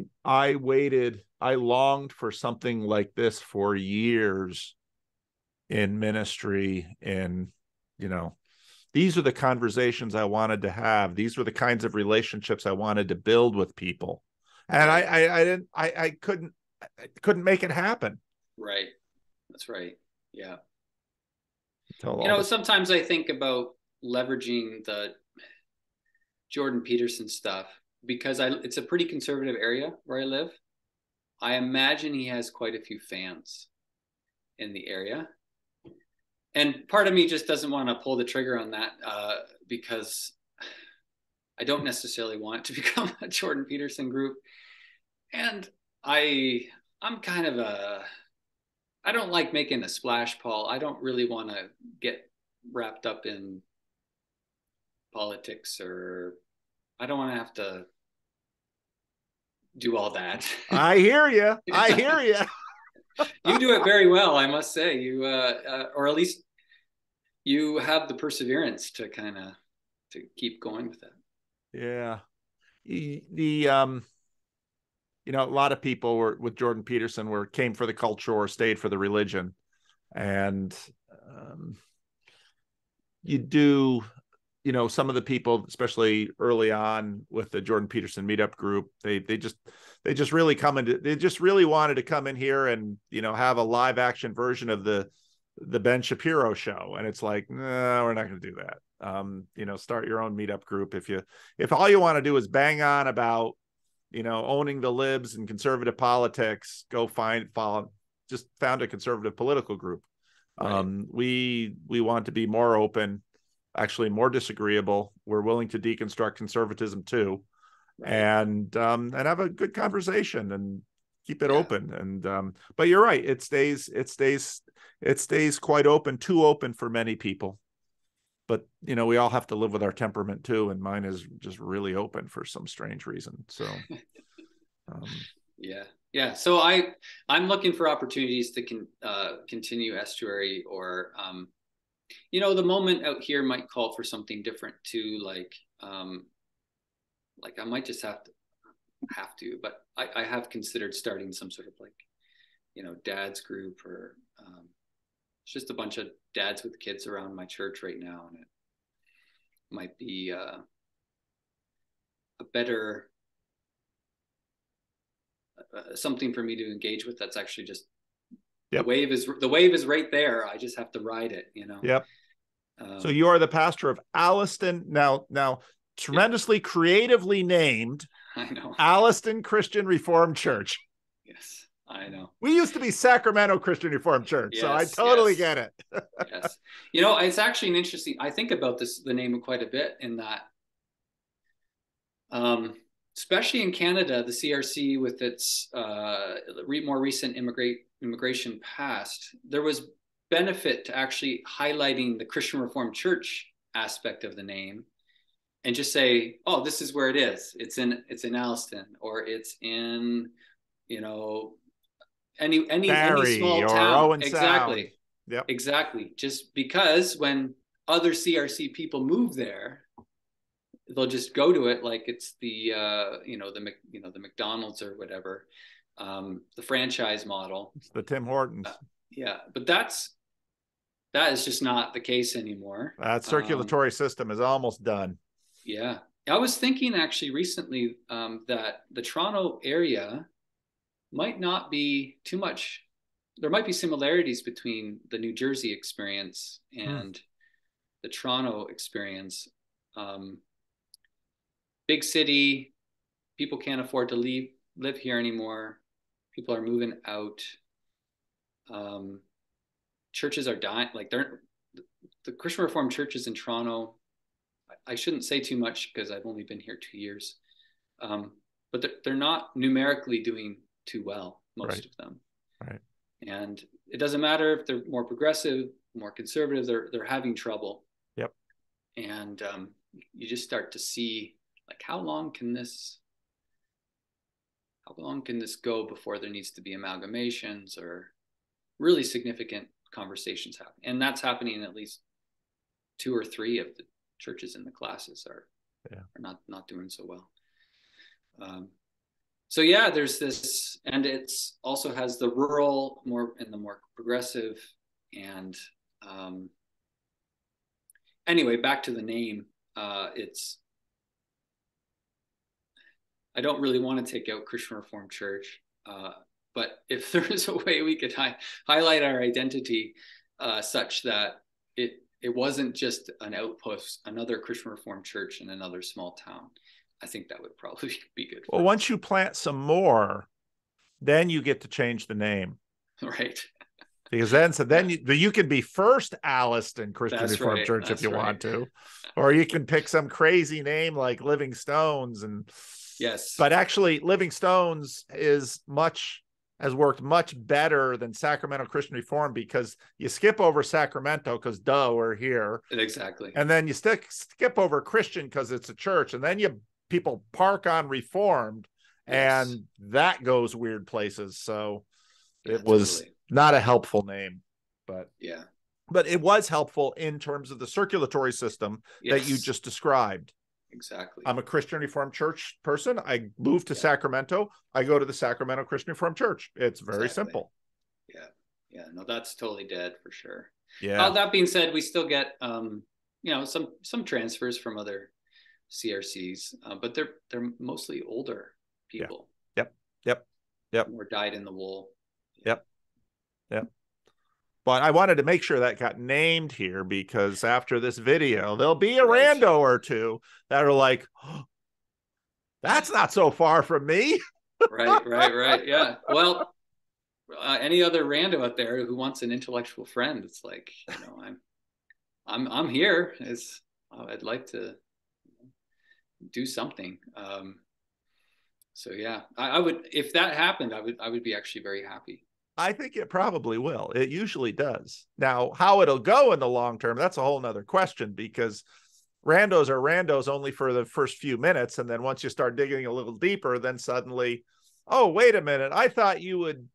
longed for something like this for years in ministry. And, these are the conversations I wanted to have. These were the kinds of relationships I wanted to build with people. And I couldn't make it happen. Right. That's right. Yeah. Sometimes sometimes I think about leveraging the Jordan Peterson stuff because it's a pretty conservative area where I live. I imagine he has quite a few fans in the area. And part of me just doesn't want to pull the trigger on that because I don't necessarily want it to become a Jordan Peterson group. And I'm kind of I don't like making a splash, Paul. I don't really want to get wrapped up in politics, or I don't want to have to do all that. I hear you. I hear you. You do it very well, I must say. You, or at least you have the perseverance to kind of to keep going with it. Yeah. You know, a lot of people were with Jordan Peterson came for the culture or stayed for the religion. And you do, you know, some of the people, especially early on with the Jordan Peterson Meetup Group, they just really they just really wanted to come in here and, you know, have a live action version of the Ben Shapiro show. And it's like, no, we're not going to do that. You know, start your own meetup group. If all you want to do is bang on about, you know, owning the libs and conservative politics, go just found a conservative political group. Right. We want to be more open, actually more disagreeable. We're willing to deconstruct conservatism too, right. and have a good conversation and keep it open. And but you're right, it stays quite open, too open for many people. But, you know, we all have to live with our temperament too. And mine is just really open for some strange reason. So, yeah. So I'm looking for opportunities to continue estuary, or, you know, the moment out here might call for something different too. Like I might just have to, but I have considered starting some sort of, like, you know, dad's group, or it's just a bunch of dads with kids around my church right now, and it might be a better something for me to engage with. That's actually just the wave is right there. I just have to ride it, you know. Yep. So you are the pastor of Alliston, now tremendously creatively named, I know, Alliston Christian Reformed Church. Yes, I know. We used to be Sacramento Christian Reformed Church, yes, so I totally get it. Yes. You know, it's actually an interesting, I think about the name quite a bit, in that, especially in Canada, the CRC with its more recent immigration past, there was benefit to actually highlighting the Christian Reformed Church aspect of the name, and just say, oh, this is where it is. It's in Alliston, or it's in, you know, any small town. Owen exactly Sound. Yep. Exactly. Just because when other CRC people move there, they'll just go to it like it's the the McDonald's or whatever, the franchise model. It's the Tim Hortons. Yeah, but that is just not the case anymore. That circulatory system is almost done. Yeah, I was thinking actually recently that the Toronto area might not be too much. There might be similarities between the New Jersey experience and the Toronto experience. Big city, people can't afford to live here anymore. People are moving out. Churches are dying. Like, the Christian Reformed churches in Toronto, I shouldn't say too much because I've only been here 2 years, but they're not numerically doing too well, most of them. Right. And it doesn't matter if they're more progressive, more conservative, they're having trouble. Yep. And you just start to see, like, how long can this go before there needs to be amalgamations or really significant conversations happen? And that's happening in at least 2 or 3 of the churches in the classes are not doing so well. So yeah, there's this, and it's also has the rural more progressive, and anyway, back to the name. I don't really want to take out Christian Reformed Church, but if there is a way we could highlight our identity such that it wasn't just an outpost, another Christian Reformed church in another small town, I think that would probably be good. Well, once you plant some more, then you get to change the name. Right. Because then you can be First Alliston Christian Reformed Church if you want to, or you can pick some crazy name like Living Stones. And yes, but actually Living Stones has worked much better than Sacramento Christian Reformed, because you skip over Sacramento because we're here. Exactly. And then you skip over Christian because it's a church, and then people park on Reformed, and that goes weird places. So it was not a helpful name, but it was helpful in terms of the circulatory system that you just described. Exactly. I'm a Christian Reformed Church person. I moved to Sacramento. I go to the Sacramento Christian Reformed Church. It's very simple. Yeah. No, that's totally dead for sure. Yeah. That being said, we still get some transfers from other CRCs, but they're mostly older people. Yep. Or dyed in the wool. Yep. But I wanted to make sure that got named here, because after this video, there'll be a rando or two that are like, oh, that's not so far from me. Right. Yeah. Well, any other rando out there who wants an intellectual friend, it's like, I'm here. I'd like to do something. So yeah, I would, if that happened, I would be actually very happy. I think it probably will. It usually does. Now, how it'll go in the long term, that's a whole nother question, because randos are randos only for the first few minutes. And then once you start digging a little deeper, then suddenly, oh, wait a minute, I thought you would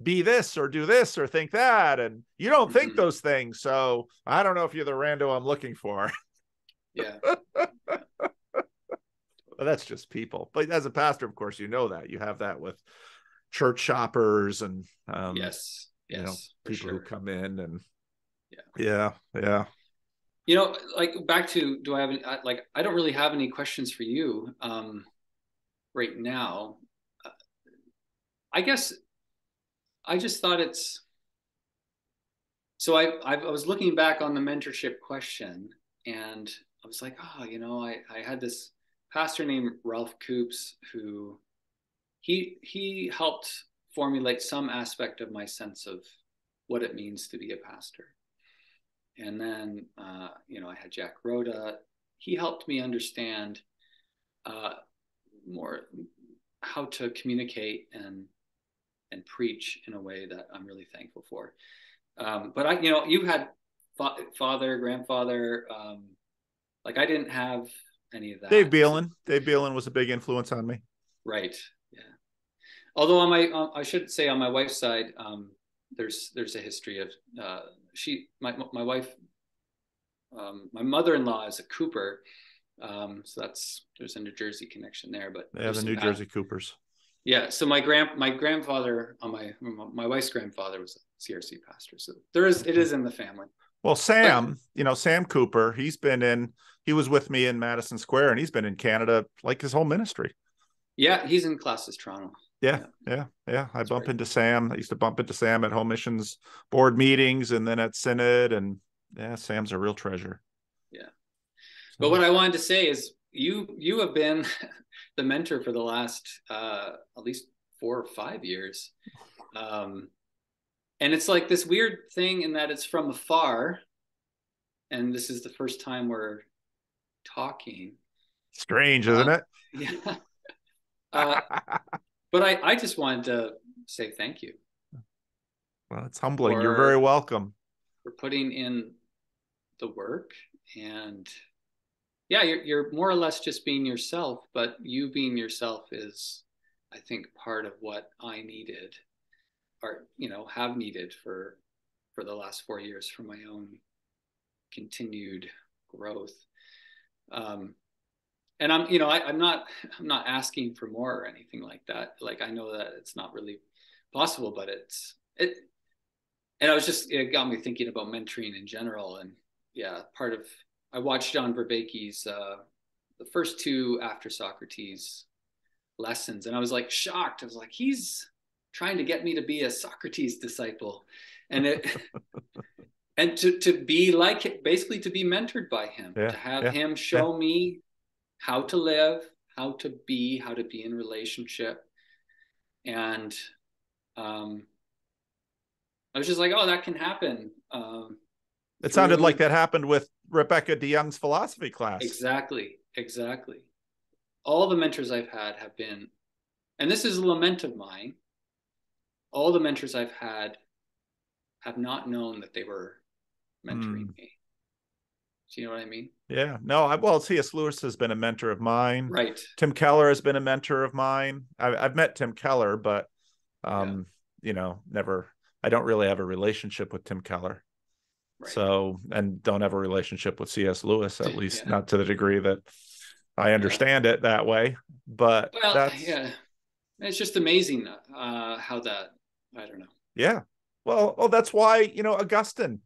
be this or do this or think that. And you don't think those things. So I don't know if you're the rando I'm looking for. Yeah. Well, that's just people. But as a pastor, of course, you know that. You have that with church shoppers and people who come in and yeah. Like back to, do I have I don't really have any questions for you right now. I guess I just thought so I was looking back on the mentorship question, and I was like, I had this pastor named Ralph Coops who he helped formulate some aspect of my sense of what it means to be a pastor. And then, I had Jack Rhoda. He helped me understand more how to communicate and preach in a way that I'm really thankful for. But you had father, grandfather. I didn't have any of that. Dave Beelan was a big influence on me. Right. Yeah. Although I should say on my wife's side, there's a history of my wife, my mother-in-law is a Cooper, so there's a New Jersey connection there. But the New Jersey Coopers. Yeah. So my grandfather on my wife's grandfather was a CRC pastor, so it is in the family. Well, Sam, Sam Cooper, he was with me in Madison Square, and he's been in Canada like his whole ministry. Yeah, he's in Classes Toronto. Yeah. I bump into Sam. I used to bump into Sam at Home Missions Board meetings and then at Synod, and Sam's a real treasure. Yeah. But what I wanted to say is you have been the mentor for the last at least 4 or 5 years. And it's like this weird thing in that it's from afar, and this is the first time we're talking. Strange, isn't it? Yeah. But I just wanted to say thank you. Well, it's humbling. You're very welcome. For putting in the work, and you're more or less just being yourself, but you being yourself is, I think, part of what I needed, or have needed for the last 4 years for my own continued growth. And I'm not asking for more or anything like that. Like, I know that it's not really possible, but and it got me thinking about mentoring in general. And I watched John Vervaeke's the first 2 after Socrates lessons, and I was like shocked. I was like, he's trying to get me to be a Socrates disciple, and and to be like it, basically to be mentored by him, to have him show me how to live, how to be in relationship. And I was just like, oh, that can happen. It sounded like that happened with Rebecca DeYoung's philosophy class. Exactly. All the mentors I've had have been, and this is a lament of mine, all the mentors I've had have not known that they were mentoring me. Do you know what I mean? Yeah. No, well, C.S. Lewis has been a mentor of mine. Right. Tim Keller has been a mentor of mine. I've met Tim Keller, but, you know, never, I don't really have a relationship with Tim Keller. Right. So, and don't have a relationship with C.S. Lewis, at least not to the degree that I understand it that way. But it's just amazing how that, I don't know. Yeah. Well, that's why, you know, Augustine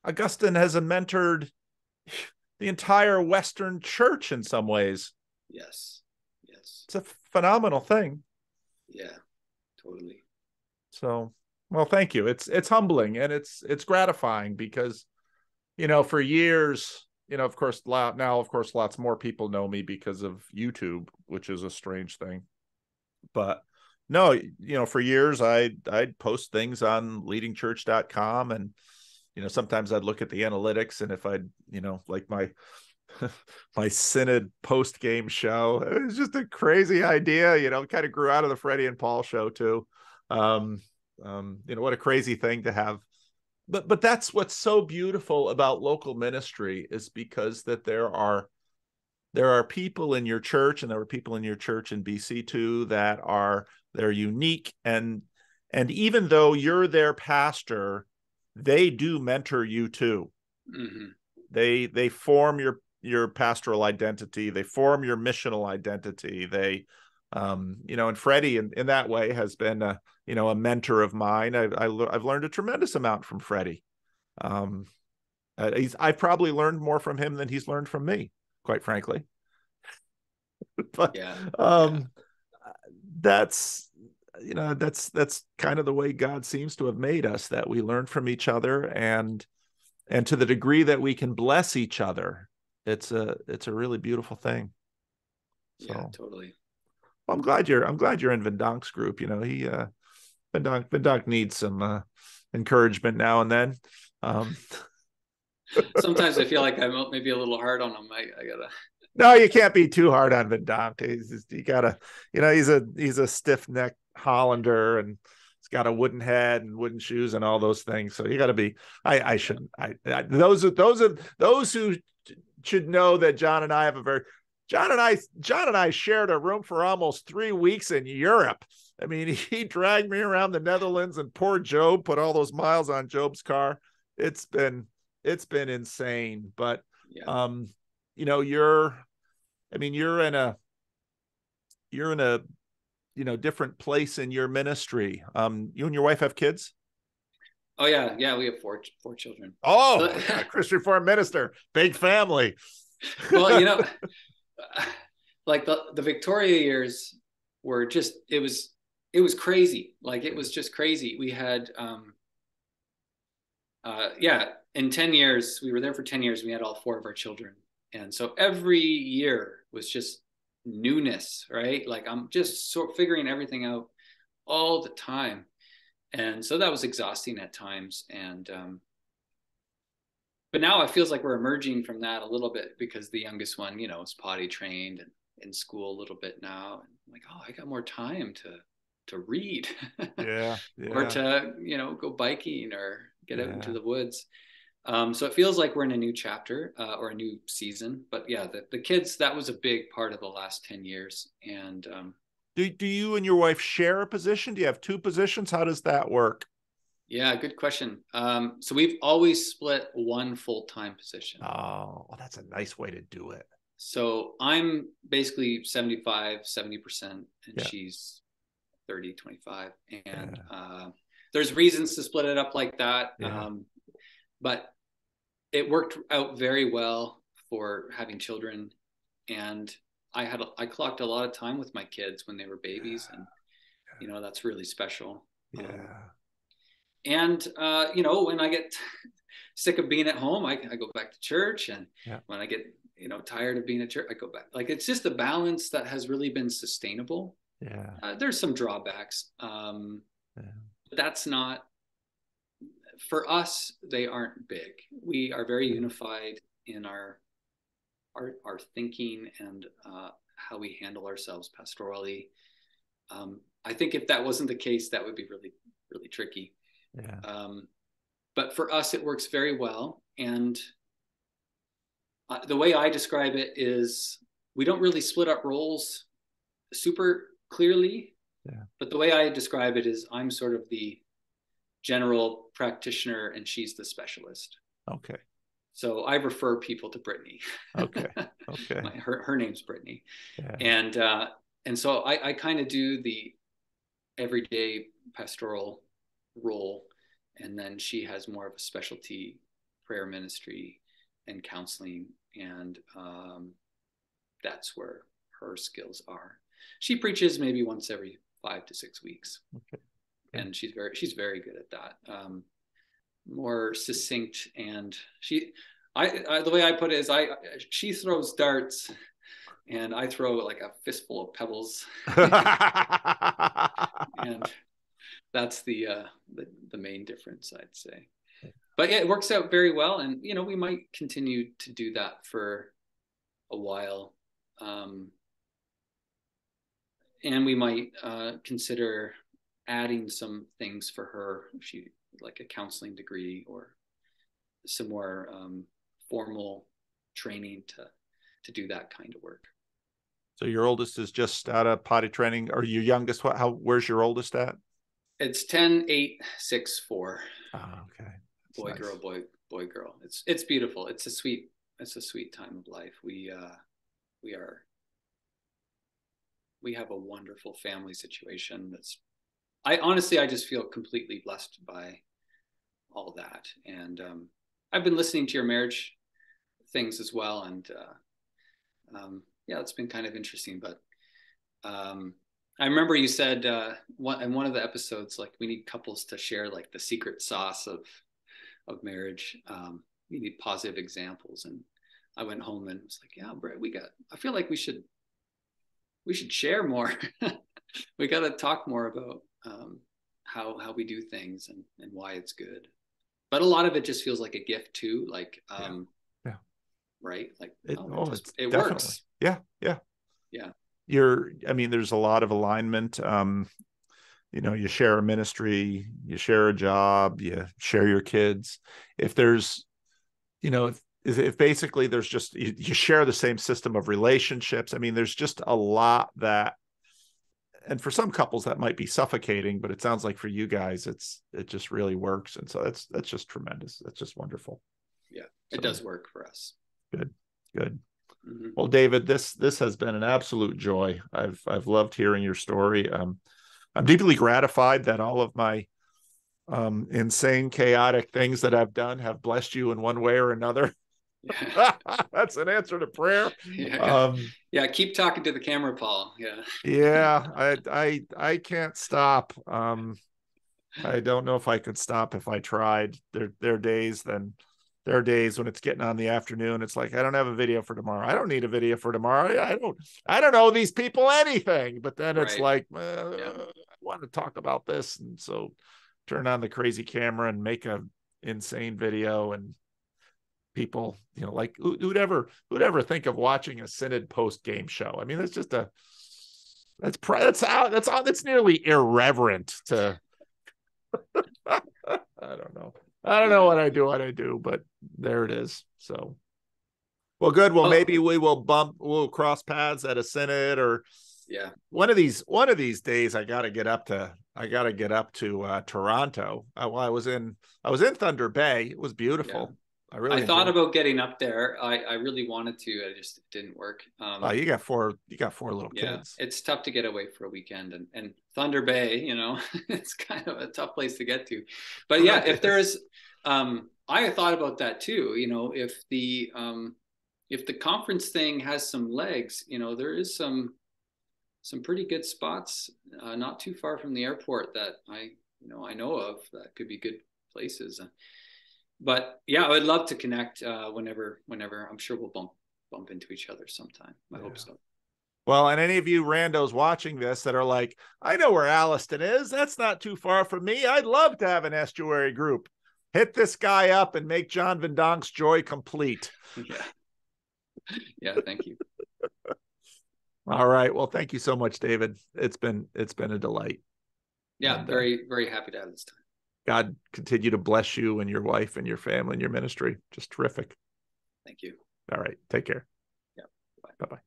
has mentored the entire Western church in some ways. Yes. It's a phenomenal thing. Yeah, totally. So, well, thank you. It's humbling and it's gratifying because, you know, for years, you know, of course, lots more people know me because of YouTube, which is a strange thing. But no, you know, for years I'd post things on leadingchurch.com, and, you know, sometimes I'd look at the analytics, and if I'd, you know, like my synod post game show, it was just a crazy idea, you know, kind of grew out of the Freddie and Paul show too. You know, what a crazy thing to have. But that's what's so beautiful about local ministry, is because that there are people in your church, and there were people in your church in BC too, they're unique, and even though you're their pastor, they do mentor you too. Mm-hmm. They form your pastoral identity, they form your missional identity. They, you know, and Freddie in that way has been a mentor of mine. I've learned a tremendous amount from Freddie. I've probably learned more from him than he's learned from me, quite frankly. But that's, you know, that's kind of the way God seems to have made us, that we learn from each other, and to the degree that we can bless each other, it's a really beautiful thing. So, yeah, totally. Well, I'm glad you're in Vindonk's group. You know, Vindonk needs some encouragement now and then. Sometimes I feel like I'm maybe a little hard on him. I gotta. No, you can't be too hard on Vindonk. You gotta, you know, he's a stiff-necked Hollander, and he's got a wooden head and wooden shoes and all those things. So you got to be. I shouldn't. Those who should know that John and I shared a room for almost 3 weeks in Europe. I mean, he dragged me around the Netherlands, and poor Job put all those miles on Job's car. It's been insane. But you know, you're in a you know, different place in your ministry. You and your wife have kids? Oh yeah, we have four children. Oh, yeah, Christian Reformed minister, big family. Well, you know, like the Victoria years were just, it was crazy. Like, it was just crazy. We had in 10 years, we were there for 10 years. We had all 4 of our children. And so every year was just newness, right? Like, I'm just figuring everything out all the time. And so that was exhausting at times. And, but now it feels like we're emerging from that a little bit, because the youngest one, you know, is potty trained and in school a little bit now. And I'm like, oh, I got more time to read or to, you know, go biking or get out into the woods. So it feels like we're in a new chapter or a new season. But yeah, the kids, that was a big part of the last 10 years. And do you and your wife share a position? Do you have 2 positions? How does that work? Yeah, good question. So we've always split one full-time position. Oh, well, that's a nice way to do it. So I'm basically 70%, and she's 30, 25. And there's reasons to split it up like that. But it worked out very well for having children. And I clocked a lot of time with my kids when they were babies. And, you know, that's really special. And, you know, when I get sick of being at home, I go back to church. And when I get, you know, tired of being at church, I go back. Like, it's just a balance that has really been sustainable. There's some drawbacks. But that's not for us, they aren't big. We are very unified in our thinking and how we handle ourselves pastorally. I think if that wasn't the case, that would be really, really tricky. Yeah. But for us, it works very well. And the way I describe it is we don't really split up roles super clearly. Yeah. But the way I describe it is I'm sort of the general practitioner and she's the specialist. Okay. So I refer people to Brittany. Okay. Okay. Her name's Brittany. Yeah. And so I kind of do the everyday pastoral role. And then she has more of a specialty prayer ministry and counseling. And that's where her skills are. She preaches maybe once every 5 to 6 weeks. Okay. And she's very good at that. More succinct, and the way I put it is she throws darts and I throw like a fistful of pebbles. And that's the main difference, I'd say. But yeah, it works out very well, and we might continue to do that for a while. And we might consider adding some things for her, if she like a counseling degree or some more formal training to do that kind of work. So your oldest is just out of potty training, or your youngest? Where's your oldest at? It's 10, 8, 6, 4. Oh, okay. That's boy, nice. Girl, boy, girl. It's beautiful. It's a sweet time of life. We have a wonderful family situation. I just feel completely blessed by all that. And I've been listening to your marriage things as well. And yeah, it's been kind of interesting. But I remember you said in one of the episodes, like, we need couples to share like the secret sauce of marriage. We need positive examples. And I went home and was like, yeah, Brett, I feel like we should share more. We got to talk more about how we do things and why it's good. But a lot of it just feels like a gift too. Like, yeah. Right. Like, it works. Yeah. There's a lot of alignment. You share a ministry, you share a job, you share your kids. If there's, if basically there's just, you share the same system of relationships. There's just a lot that, and for some couples that might be suffocating, but it sounds like for you guys, it just really works. And so that's just tremendous. That's just wonderful. Yeah, it does work for us. Good. Mm-hmm. Well, David, this has been an absolute joy. I've loved hearing your story. I'm deeply gratified that all of my insane, chaotic things that I've done have blessed you in one way or another. Yeah. That's an answer to prayer. Yeah. Keep talking to the camera, Paul. Yeah. I can't stop. I don't know if I could stop if I tried. There are days when it's getting on the afternoon. It's like, I don't have a video for tomorrow. I don't need a video for tomorrow. I don't owe these people anything. But then it's like, I want to talk about this. And so turn on the crazy camera and make a insane video, and people, like, who'd ever think of watching a Synod post game show? That's just that's nearly irreverent to, I don't know. I don't know what I do, but there it is. So, well, good. Well, maybe we'll cross paths at a Synod, or one of these days. I got to get up to Toronto. I was in Thunder Bay. It was beautiful. Yeah. I thought about getting up there. I really wanted to. It just didn't work. You got four little kids. It's tough to get away for a weekend, and Thunder Bay, it's kind of a tough place to get to. But yeah, if there's, I thought about that too. If the conference thing has some legs, there is some pretty good spots not too far from the airport that I know of that could be good places. But yeah, I would love to connect whenever. I'm sure we'll bump into each other sometime. I hope so. Well, and any of you randos watching this that are like, I know where Alliston is. That's not too far from me. I'd love to have an estuary group. hit this guy up and make John Vendonk's joy complete. Yeah. Thank you. All right. Well, thank you so much, David. It's been a delight. Yeah. And, very, very happy to have this time. God continue to bless you and your wife and your family and your ministry. Just terrific. Thank you. All right. Take care. Yeah. Bye-bye.